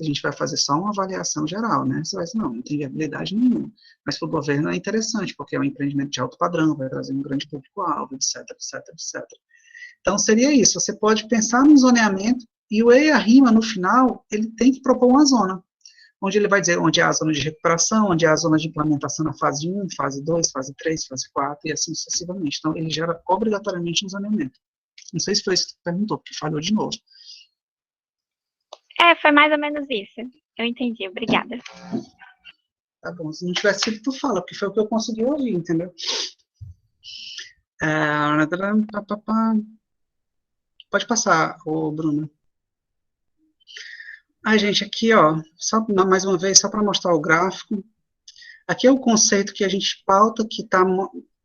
A gente vai fazer só uma avaliação geral, né? Você vai dizer, não tem viabilidade nenhuma. Mas para o governo é interessante, porque é um empreendimento de alto padrão, vai trazer um grande público-alvo, etc, etc, etc. Então, seria isso. Você pode pensar no zoneamento, e o EIA-RIMA, no final, ele tem que propor uma zona, onde ele vai dizer onde é a zona de recuperação, onde é a zona de implementação na fase 1, fase 2, fase 3, fase 4, e assim sucessivamente. Então, ele gera obrigatoriamente um zoneamento. Não sei se foi isso que você perguntou, porque falhou de novo. Foi mais ou menos isso. Eu entendi, obrigada. Tá bom, se não tivesse sido, tu fala, porque foi o que eu consegui ouvir, entendeu? Pode passar, Bruno. Gente, aqui, ó, só mais uma vez, só para mostrar o gráfico. Aqui é o conceito que a gente pauta, que está...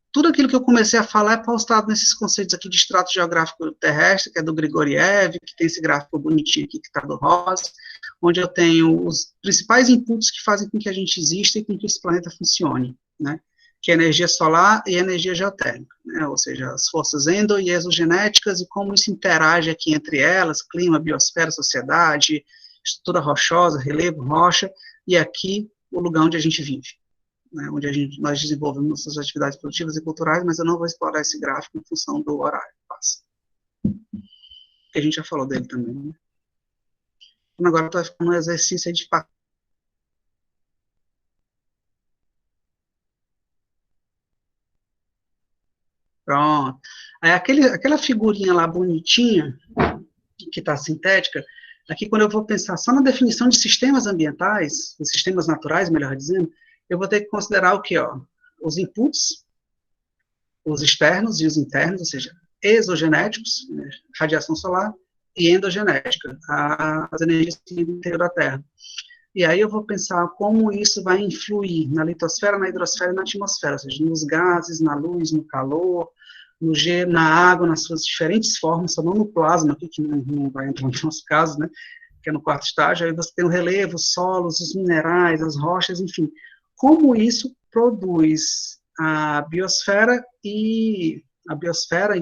Tudo aquilo que eu comecei a falar é pautado nesses conceitos aqui de extrato geográfico terrestre, que é do Grigoriev, que tem esse gráfico bonitinho aqui que está do Ross, onde eu tenho os principais inputs que fazem com que a gente exista e com que esse planeta funcione, né? Que é energia solar e energia geotérmica, né? Ou seja, as forças endo- e exogenéticas e como isso interage aqui entre elas, clima, biosfera, sociedade, estrutura rochosa, relevo, rocha, e aqui o lugar onde a gente vive. Né, onde nós desenvolvemos nossas atividades produtivas e culturais, mas eu não vou explorar esse gráfico em função do horário. Que a gente já falou dele também. Né? Então, agora está ficando um exercício de Pronto. Aí aquela figurinha lá bonitinha, que está sintética, aqui quando eu vou pensar só na definição de sistemas ambientais, de sistemas naturais, melhor dizendo, eu vou ter que considerar o quê? Ó? Os inputs, os externos e os internos, ou seja, exogenéticos, né, radiação solar, e endogenética, as energias do interior da Terra. E aí eu vou pensar como isso vai influir na litosfera, na hidrosfera e na atmosfera, ou seja, nos gases, na luz, no calor, no gelo, na água, nas suas diferentes formas, só não no plasma, aqui, que não vai entrar no nosso caso, né, que é no 4º estágio, aí você tem o relevo, os solos, os minerais, as rochas, enfim, como isso produz a biosfera e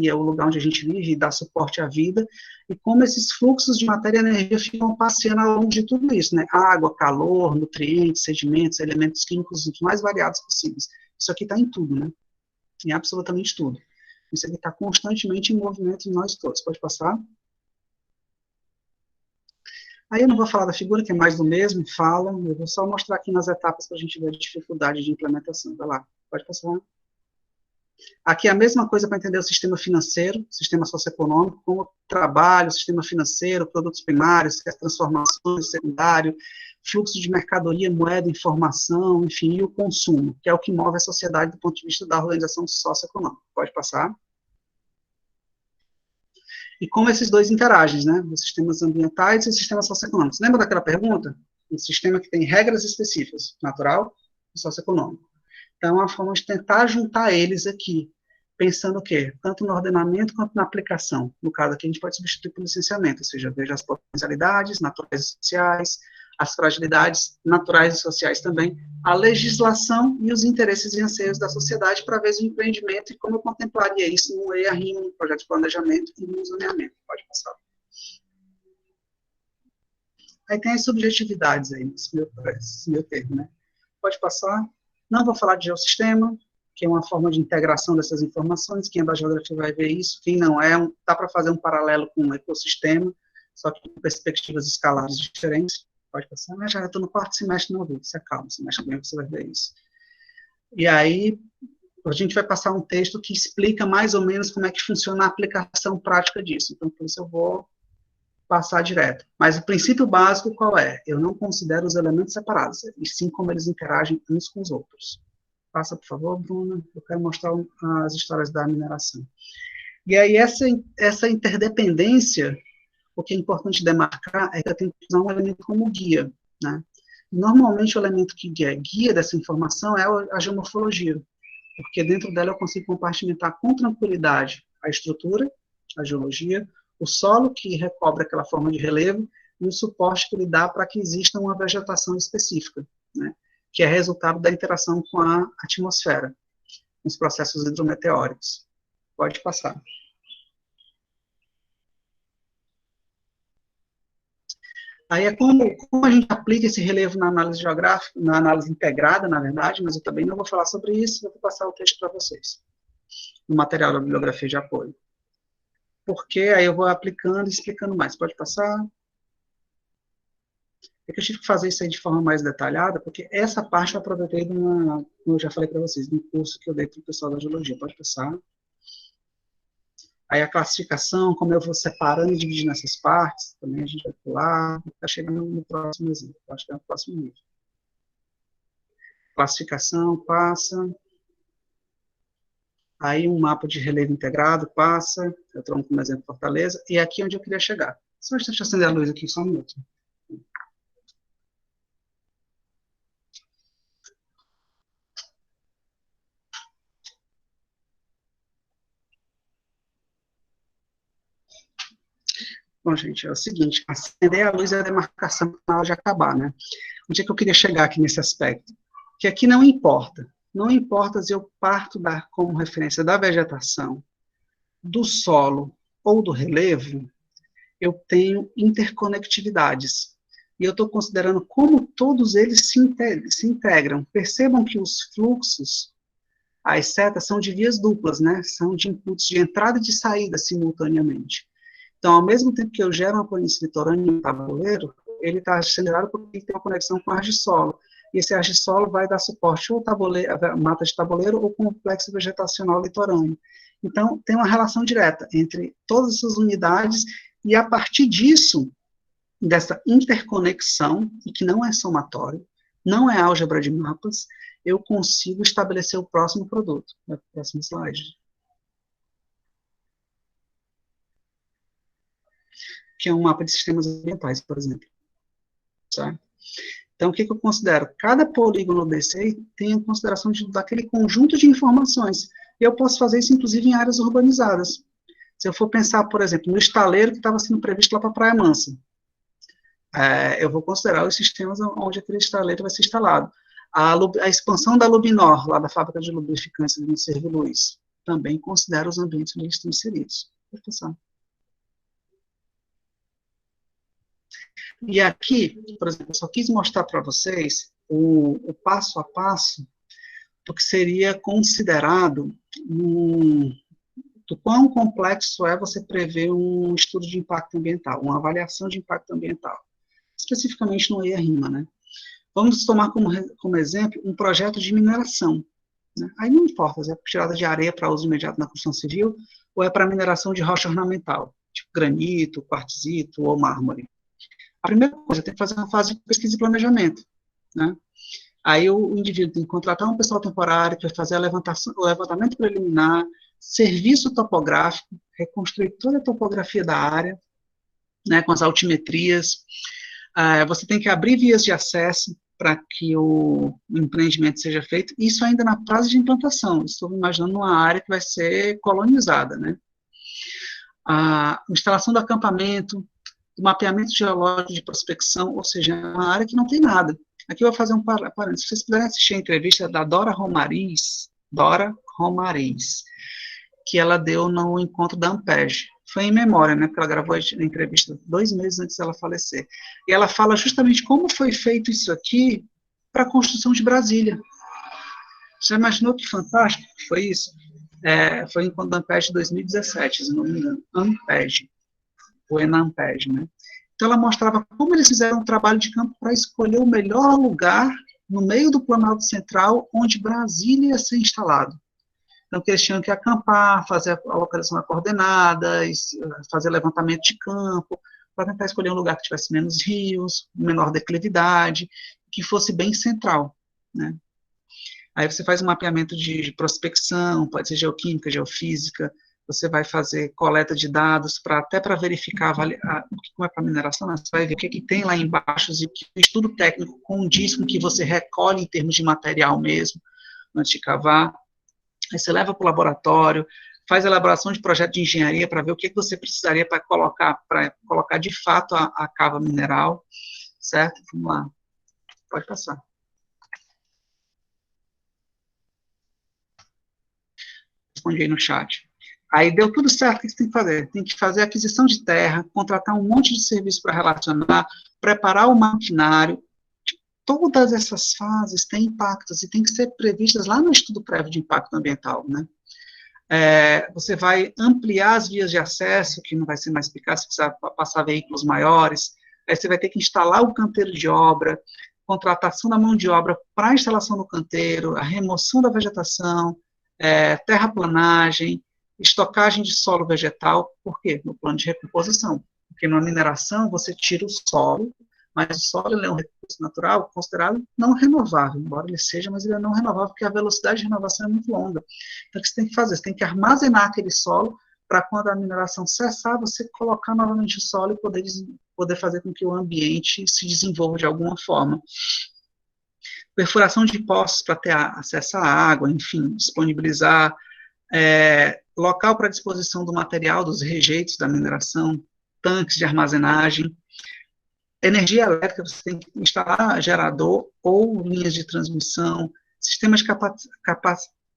é o lugar onde a gente vive e dá suporte à vida, e como esses fluxos de matéria e energia ficam passeando ao longo de tudo isso, né? Água, calor, nutrientes, sedimentos, elementos químicos os mais variados possíveis. Isso aqui está em tudo, né? Em absolutamente tudo. Isso aqui está constantemente em movimento em nós todos. Pode passar? Aí eu não vou falar da figura, que é mais do mesmo, eu vou só mostrar aqui nas etapas para a gente ver a dificuldade de implementação. Vai lá, pode passar. Aqui é a mesma coisa para entender o sistema financeiro, sistema socioeconômico, como trabalho, sistema financeiro, produtos primários, transformações, secundário, fluxo de mercadoria, moeda, informação, enfim, e o consumo, que é o que move a sociedade do ponto de vista da organização socioeconômica. Pode passar. E como esses dois interagem, né? Os sistemas ambientais e os sistemas socioeconômicos. Lembra daquela pergunta? Um sistema que tem regras específicas, natural e socioeconômico. Então, é uma forma de tentar juntar eles aqui. pensando o quê? Tanto no ordenamento quanto na aplicação. No caso aqui, a gente pode substituir por licenciamento, ou seja, veja as potencialidades naturais e sociais, as fragilidades naturais e sociais também, a legislação e os interesses e anseios da sociedade para ver o empreendimento e como eu contemplaria isso no EIA-RIMA, no projeto de planejamento e no zoneamento. Pode passar. Aí tem as subjetividades aí, nesse meu termo, né? Pode passar. Não vou falar de geossistema, que é uma forma de integração dessas informações. Quem é da geografia vai ver isso. Quem não é, dá para fazer um paralelo com o ecossistema, só que com perspectivas escalares diferentes. Pode passar. Mas já estou no quarto semestre, não vi. Se acalma, semestre bem, você vai ver isso. E aí, a gente vai passar um texto que explica mais ou menos como é que funciona a aplicação prática disso. Então, por isso eu vou passar direto. Mas o princípio básico qual é? Eu não considero os elementos separados, e sim como eles interagem uns com os outros. Passa, por favor, Bruna. Eu quero mostrar as histórias da mineração. E aí, essa interdependência, o que é importante demarcar é que eu tenho que usar um elemento como guia, né? Normalmente, o elemento que é guia dessa informação é a geomorfologia, porque dentro dela eu consigo compartimentar com tranquilidade a estrutura, a geologia, o solo que recobre aquela forma de relevo e o suporte que ele dá para que exista uma vegetação específica, né, que é resultado da interação com a atmosfera, nos processos hidrometeóricos. Pode passar. Aí é como a gente aplica esse relevo na análise geográfica, na análise integrada, na verdade, mas eu também não vou falar sobre isso, vou passar o texto para vocês, no material da bibliografia de apoio. Porque aí eu vou aplicando e explicando mais. Pode passar? É que eu tive que fazer isso aí de forma mais detalhada, porque essa parte eu aproveitei como eu já falei para vocês, de um curso que eu dei para o pessoal da geologia. Pode passar? Aí a classificação, como eu vou separando e dividindo essas partes, também a gente vai pular, está chegando no próximo exemplo, acho que é o próximo nível. Classificação, passa. Aí um mapa de relevo integrado, passa, eu troco como exemplo Fortaleza, e aqui é onde eu queria chegar. Só deixa eu acender a luz aqui, só um minuto. Bom, gente, é o seguinte, acender a luz é a demarcação na hora de acabar, né? Onde é que eu queria chegar aqui nesse aspecto? Que aqui não importa se eu parto como referência da vegetação, do solo ou do relevo, eu tenho interconectividades. E eu estou considerando como todos eles se integram. Percebam que os fluxos, as setas, são de vias duplas, né? São de inputs de entrada e de saída simultaneamente. Então, ao mesmo tempo que eu gero uma planície litorânea em um tabuleiro, ele está acelerado porque ele tem uma conexão com a argissolo. E esse argissolo vai dar suporte ou a mata de tabuleiro ou complexo vegetacional litorâneo. Então, tem uma relação direta entre todas essas unidades e, a partir disso, dessa interconexão, e que não é somatório, não é álgebra de mapas, eu consigo estabelecer o próximo produto. Vai para o próximo slide. Que é um mapa de sistemas ambientais, por exemplo. Certo? Então, o que eu considero? Cada polígono desse aí tem a consideração daquele conjunto de informações. E eu posso fazer isso, inclusive, em áreas urbanizadas. Se eu for pensar, por exemplo, no estaleiro que estava sendo previsto lá para Praia Mansa, eu vou considerar os sistemas onde aquele estaleiro vai ser instalado. A expansão da Lubinor, lá da fábrica de lubrificantes no Servo Luiz, também considera os ambientes onde eles estão inseridos. Vou pensar. E aqui, por exemplo, eu só quis mostrar para vocês o passo a passo do que seria considerado do quão complexo é você prever um estudo de impacto ambiental, uma avaliação de impacto ambiental, especificamente no EIA-RIMA, né? Vamos tomar como exemplo um projeto de mineração, né? Aí não importa se é tirada de areia para uso imediato na construção civil ou é para mineração de rocha ornamental, tipo granito, quartzito ou mármore. A primeira coisa, tem que fazer uma fase de pesquisa e planejamento, né? Aí o indivíduo tem que contratar um pessoal temporário que vai fazer o levantamento preliminar, serviço topográfico, reconstruir toda a topografia da área, né, com as altimetrias. Você tem que abrir vias de acesso, para que o empreendimento seja feito, isso ainda na fase de implantação. Estou imaginando uma área que vai ser colonizada, né? A instalação do acampamento, o mapeamento geológico de prospecção, ou seja, é uma área que não tem nada. Aqui eu vou fazer um parênteses. Se vocês puderem assistir a entrevista da Dora Romariz, que ela deu no encontro da Ampeg. Foi em memória, né, porque ela gravou a entrevista 2 meses antes dela falecer. E ela fala justamente como foi feito isso aqui para a construção de Brasília. Você imaginou que fantástico que foi isso? Foi em encontro da Ampeg de 2017, se não me engano. Ampeg. O Enampeg, né? Então ela mostrava como eles fizeram um trabalho de campo para escolher o melhor lugar no meio do Planalto Central, onde Brasília ia ser instalado. Então, que eles tinham que acampar, fazer a localização da coordenada, fazer levantamento de campo, para tentar escolher um lugar que tivesse menos rios, menor declividade, que fosse bem central, né? Aí você faz um mapeamento de prospecção, pode ser geoquímica, geofísica, você vai fazer coleta de dados até para verificar como é para mineração, né? Você vai ver o que tem lá embaixo e que o estudo técnico condiz com o que você recolhe em termos de material mesmo, antes de cavar. Aí você leva para o laboratório, faz a elaboração de projeto de engenharia para ver o que você precisaria para colocar de fato a cava mineral, certo? Vamos lá, pode passar. Respondi aí no chat. Aí deu tudo certo, o que você tem que fazer? Tem que fazer aquisição de terra, contratar um monte de serviço para relacionar, preparar o maquinário. Todas essas fases têm impactos e têm que ser previstas lá no estudo prévio de impacto ambiental, né? Você vai ampliar as vias de acesso, que não vai ser mais eficaz se precisar passar veículos maiores. Aí você vai ter que instalar o canteiro de obra, contratação da mão de obra para a instalação do canteiro, a remoção da vegetação, terraplanagem, estocagem de solo vegetal. Por quê? No plano de recomposição. Porque na mineração você tira o solo, mas o solo é um recurso natural considerado não renovável, embora ele seja, mas ele é não renovável, porque a velocidade de renovação é muito longa. Então, o que você tem que fazer? Você tem que armazenar aquele solo para quando a mineração cessar, você colocar novamente o solo e poder fazer com que o ambiente se desenvolva de alguma forma. Perfuração de poços para ter acesso à água, enfim, disponibilizar local para disposição do material, dos rejeitos da mineração, tanques de armazenagem. Energia elétrica, você tem que instalar gerador ou linhas de transmissão, sistemas de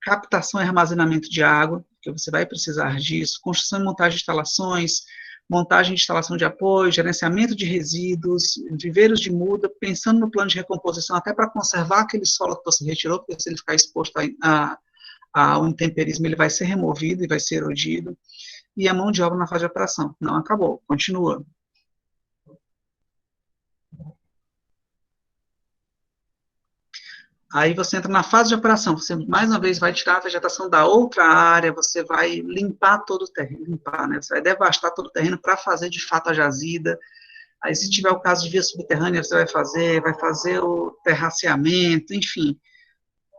captação e armazenamento de água, porque você vai precisar disso, construção e montagem de instalações, montagem de instalação de apoio, gerenciamento de resíduos, viveiros de muda, pensando no plano de recomposição, até para conservar aquele solo que você retirou, porque se ele ficar exposto ao intemperismo, ele vai ser removido e vai ser erodido, e a mão de obra na fase de operação. Não acabou, continua. Aí você entra na fase de operação, você mais uma vez vai tirar a vegetação da outra área, você vai limpar todo o terreno, né? Você vai devastar todo o terreno para fazer de fato a jazida. Aí se tiver o caso de via subterrânea, você vai fazer o terraceamento, enfim.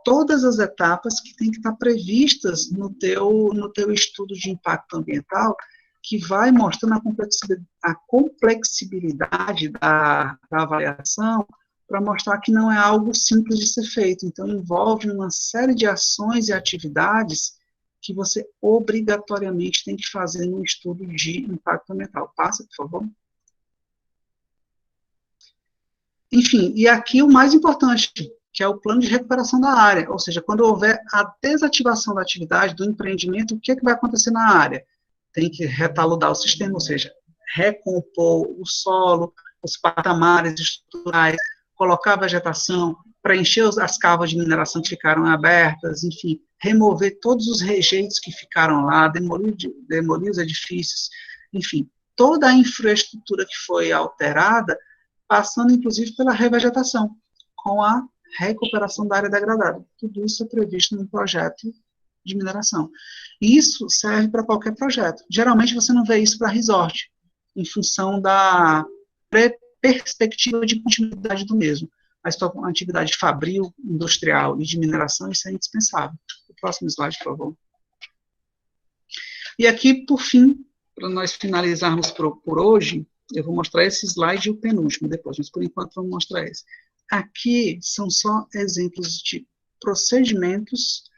Todas as etapas que têm que estar previstas no teu estudo de impacto ambiental, que vai mostrando a complexibilidade da avaliação, para mostrar que não é algo simples de ser feito. Então, envolve uma série de ações e atividades que você obrigatoriamente tem que fazer no estudo de impacto ambiental. Passa, por favor. Enfim, e aqui o mais importante, que é o plano de recuperação da área, ou seja, quando houver a desativação da atividade, do empreendimento, o que vai acontecer na área? Tem que retaludar o sistema, ou seja, recompor o solo, os patamares estruturais, colocar a vegetação, preencher as cavas de mineração que ficaram abertas, enfim, remover todos os rejeitos que ficaram lá, demolir os edifícios, enfim, toda a infraestrutura que foi alterada, passando inclusive pela revegetação, com a recuperação da área degradada. Tudo isso é previsto num projeto de mineração. Isso serve para qualquer projeto. Geralmente você não vê isso para resort, em função da perspectiva de continuidade do mesmo. Mas para uma atividade fabril, industrial e de mineração, isso é indispensável. O próximo slide, por favor. E aqui, por fim, para nós finalizarmos por hoje, eu vou mostrar esse slide e o penúltimo depois, mas por enquanto vamos mostrar esse. aqui são só exemplos de procedimentos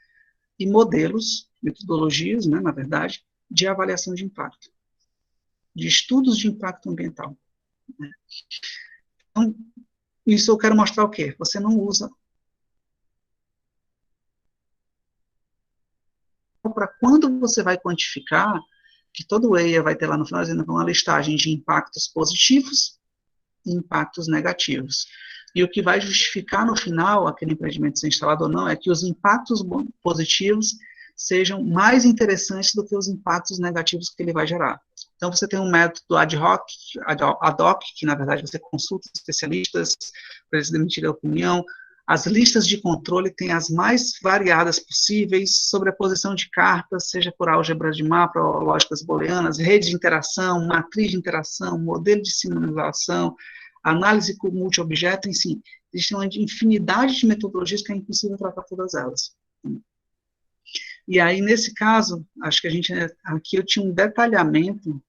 e modelos, metodologias, né, na verdade, de avaliação de impacto, de estudos de impacto ambiental. Né? Então, isso eu quero mostrar o quê? Você não usa para quando você vai quantificar, que todo EIA vai ter lá no final uma listagem de impactos positivos e impactos negativos. E o que vai justificar no final aquele empreendimento ser instalado ou não é que os impactos positivos sejam mais interessantes do que os impactos negativos que ele vai gerar. Então, você tem um método ad hoc, que na verdade você consulta especialistas para eles emitirem a opinião. As listas de controle têm as mais variadas possíveis, sobreposição de cartas, seja por álgebra de mapa ou lógicas booleanas, rede de interação, matriz de interação, modelo de simulação, análise com multi-objeto, enfim, existe uma infinidade de metodologias que é impossível tratar todas elas. E aí, nesse caso, acho que aqui eu tinha um detalhamento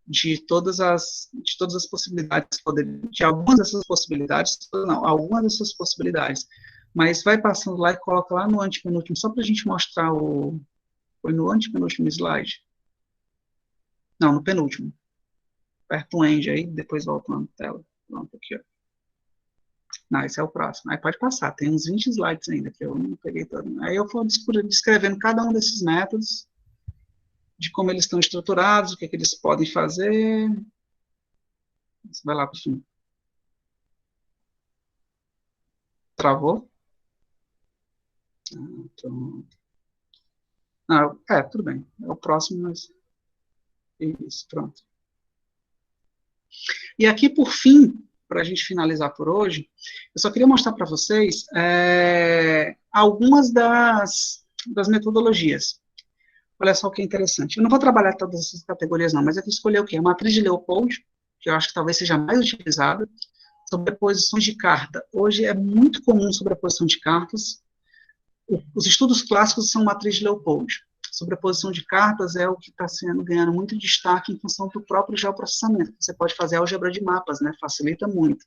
de todas as possibilidades, de algumas dessas possibilidades, não, algumas dessas possibilidades, mas vai passando lá e coloca lá no antepenúltimo, só para a gente mostrar foi no antepenúltimo slide? Não, no penúltimo. Aperta o end aí, depois volta na tela. Pronto, aqui, ó. Não, esse é o próximo. Aí pode passar, tem uns 20 slides ainda, que eu não peguei todo. Aí eu vou descrevendo cada um desses métodos, de como eles estão estruturados, o que eles podem fazer. Você vai lá para o fim. Travou? Pronto. Tudo bem. É o próximo, mas... Isso, pronto. E aqui, por fim, para a gente finalizar por hoje, eu só queria mostrar para vocês algumas das metodologias. Olha só o que é interessante. Eu não vou trabalhar todas essas categorias, não, mas aqui escolhi o quê? A matriz de Leopold, que eu acho que talvez seja mais utilizada, sobreposições de carta. Hoje é muito comum sobreposição de cartas. Os estudos clássicos são matriz de Leopold. Sobreposição de cartas é o que está ganhando muito destaque em função do próprio geoprocessamento. Você pode fazer álgebra de mapas, né? Facilita muito.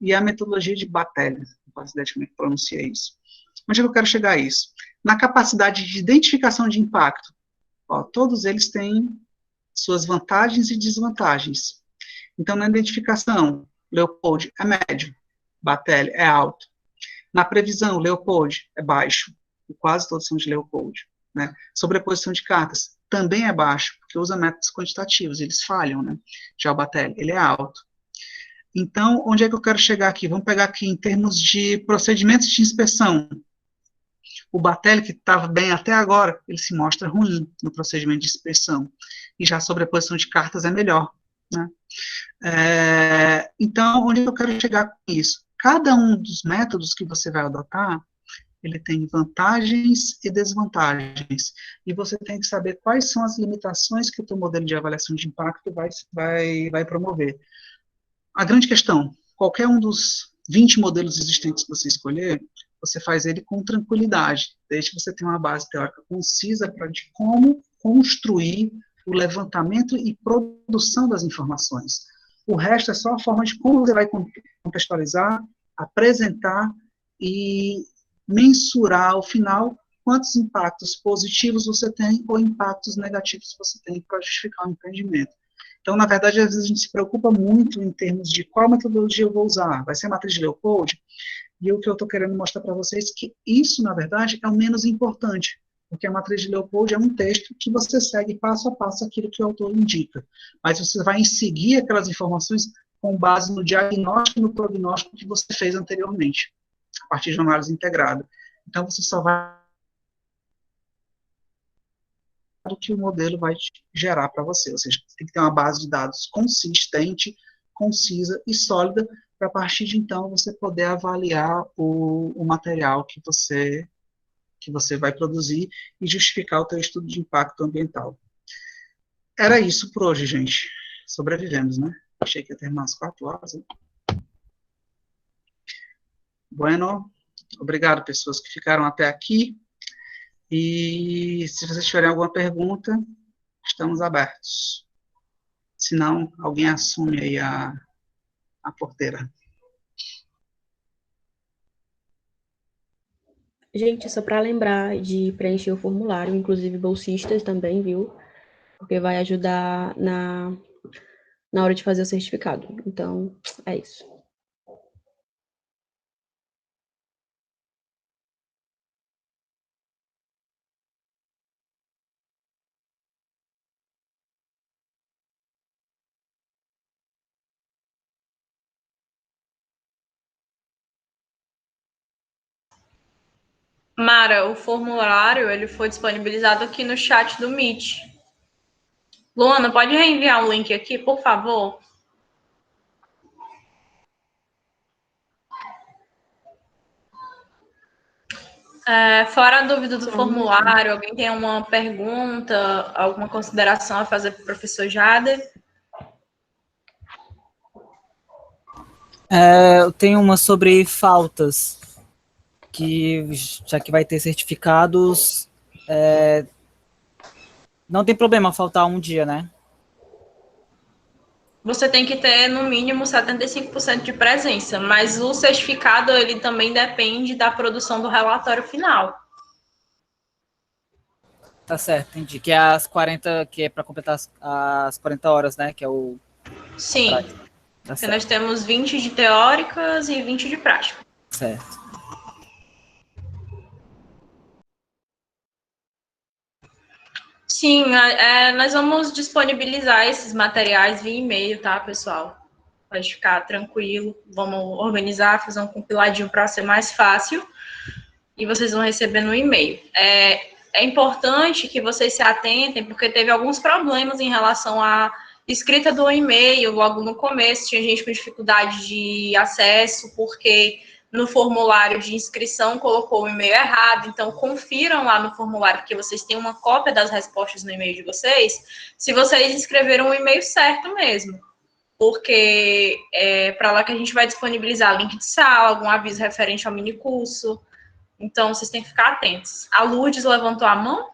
E a metodologia de Battelle, não faço ideia de como é que pronuncia isso. Onde é que eu quero chegar a isso? Na capacidade de identificação de impacto. Ó, todos eles têm suas vantagens e desvantagens. Então, na identificação, Leopold é médio, Battelle é alto. Na previsão, Leopold é baixo, e quase todos são de Leopold. Né? Sobreposição de cartas também é baixo, porque usa métodos quantitativos, eles falham, né? Já o Battelle, ele é alto. Então, onde é que eu quero chegar aqui? Vamos pegar aqui em termos de procedimentos de inspeção. O Battelle, que estava bem até agora, ele se mostra ruim no procedimento de inspeção. E já a sobreposição de cartas é melhor. Né? Então, onde eu quero chegar com isso? Cada um dos métodos que você vai adotar, ele tem vantagens e desvantagens. E você tem que saber quais são as limitações que o teu modelo de avaliação de impacto vai promover. A grande questão, qualquer um dos 20 modelos existentes que você escolher, você faz ele com tranquilidade, desde que você tenha uma base teórica concisa de como construir o levantamento e produção das informações. O resto é só a forma de como você vai contextualizar, apresentar e mensurar, ao final, quantos impactos positivos você tem ou impactos negativos você tem para justificar o empreendimento. Então, na verdade, às vezes a gente se preocupa muito em termos de qual metodologia eu vou usar. Vai ser a matriz de Leopold? E o que eu estou querendo mostrar para vocês é que isso, na verdade, é o menos importante, porque a matriz de Leopold é um texto que você segue passo a passo aquilo que o autor indica, mas você vai seguir aquelas informações com base no diagnóstico e no prognóstico que você fez anteriormente, a partir de uma análise integrada. Então, você só vai o que o modelo vai gerar para você, ou seja, você tem que ter uma base de dados consistente, concisa e sólida, para a partir de então você poder avaliar o material que você vai produzir e justificar o teu estudo de impacto ambiental. Era isso por hoje, gente. Sobrevivemos, né? Achei que ia terminar às 4 horas. Hein? Bueno, obrigado, pessoas que ficaram até aqui. E se vocês tiverem alguma pergunta, estamos abertos. Se não, alguém assume aí a porteira. Gente, só para lembrar de preencher o formulário, inclusive bolsistas também, viu? Porque vai ajudar na hora de fazer o certificado. Então, é isso. Mara, o formulário ele foi disponibilizado aqui no chat do Meet. Luana, pode reenviar o link aqui, por favor? Fora a dúvida do formulário, alguém tem uma pergunta, alguma consideração a fazer para o professor Jader? Eu tenho uma sobre faltas, que já que vai ter certificados, não tem problema faltar um dia, né? Você tem que ter, no mínimo, 75% de presença, mas o certificado, ele também depende da produção do relatório final. Tá certo, entendi. Que é as 40, que é para completar as 40 horas, né? Que é o... Sim, Tá porque nós temos 20 de teóricas e 20 de prática. certo. Sim, nós vamos disponibilizar esses materiais via e-mail, tá, pessoal? Pode ficar tranquilo. Vamos organizar, fazer um compiladinho para ser mais fácil. E vocês vão receber no e-mail. É importante que vocês se atentem, porque teve alguns problemas em relação à escrita do e-mail logo no começo. Tinha gente com dificuldade de acesso, porque no formulário de inscrição colocou o e-mail errado. Então, confiram lá no formulário, porque vocês têm uma cópia das respostas no e-mail de vocês, se vocês escreveram o e-mail certo mesmo. Porque é para lá que a gente vai disponibilizar link de sala, algum aviso referente ao minicurso. Então, vocês têm que ficar atentos. A Lourdes levantou a mão?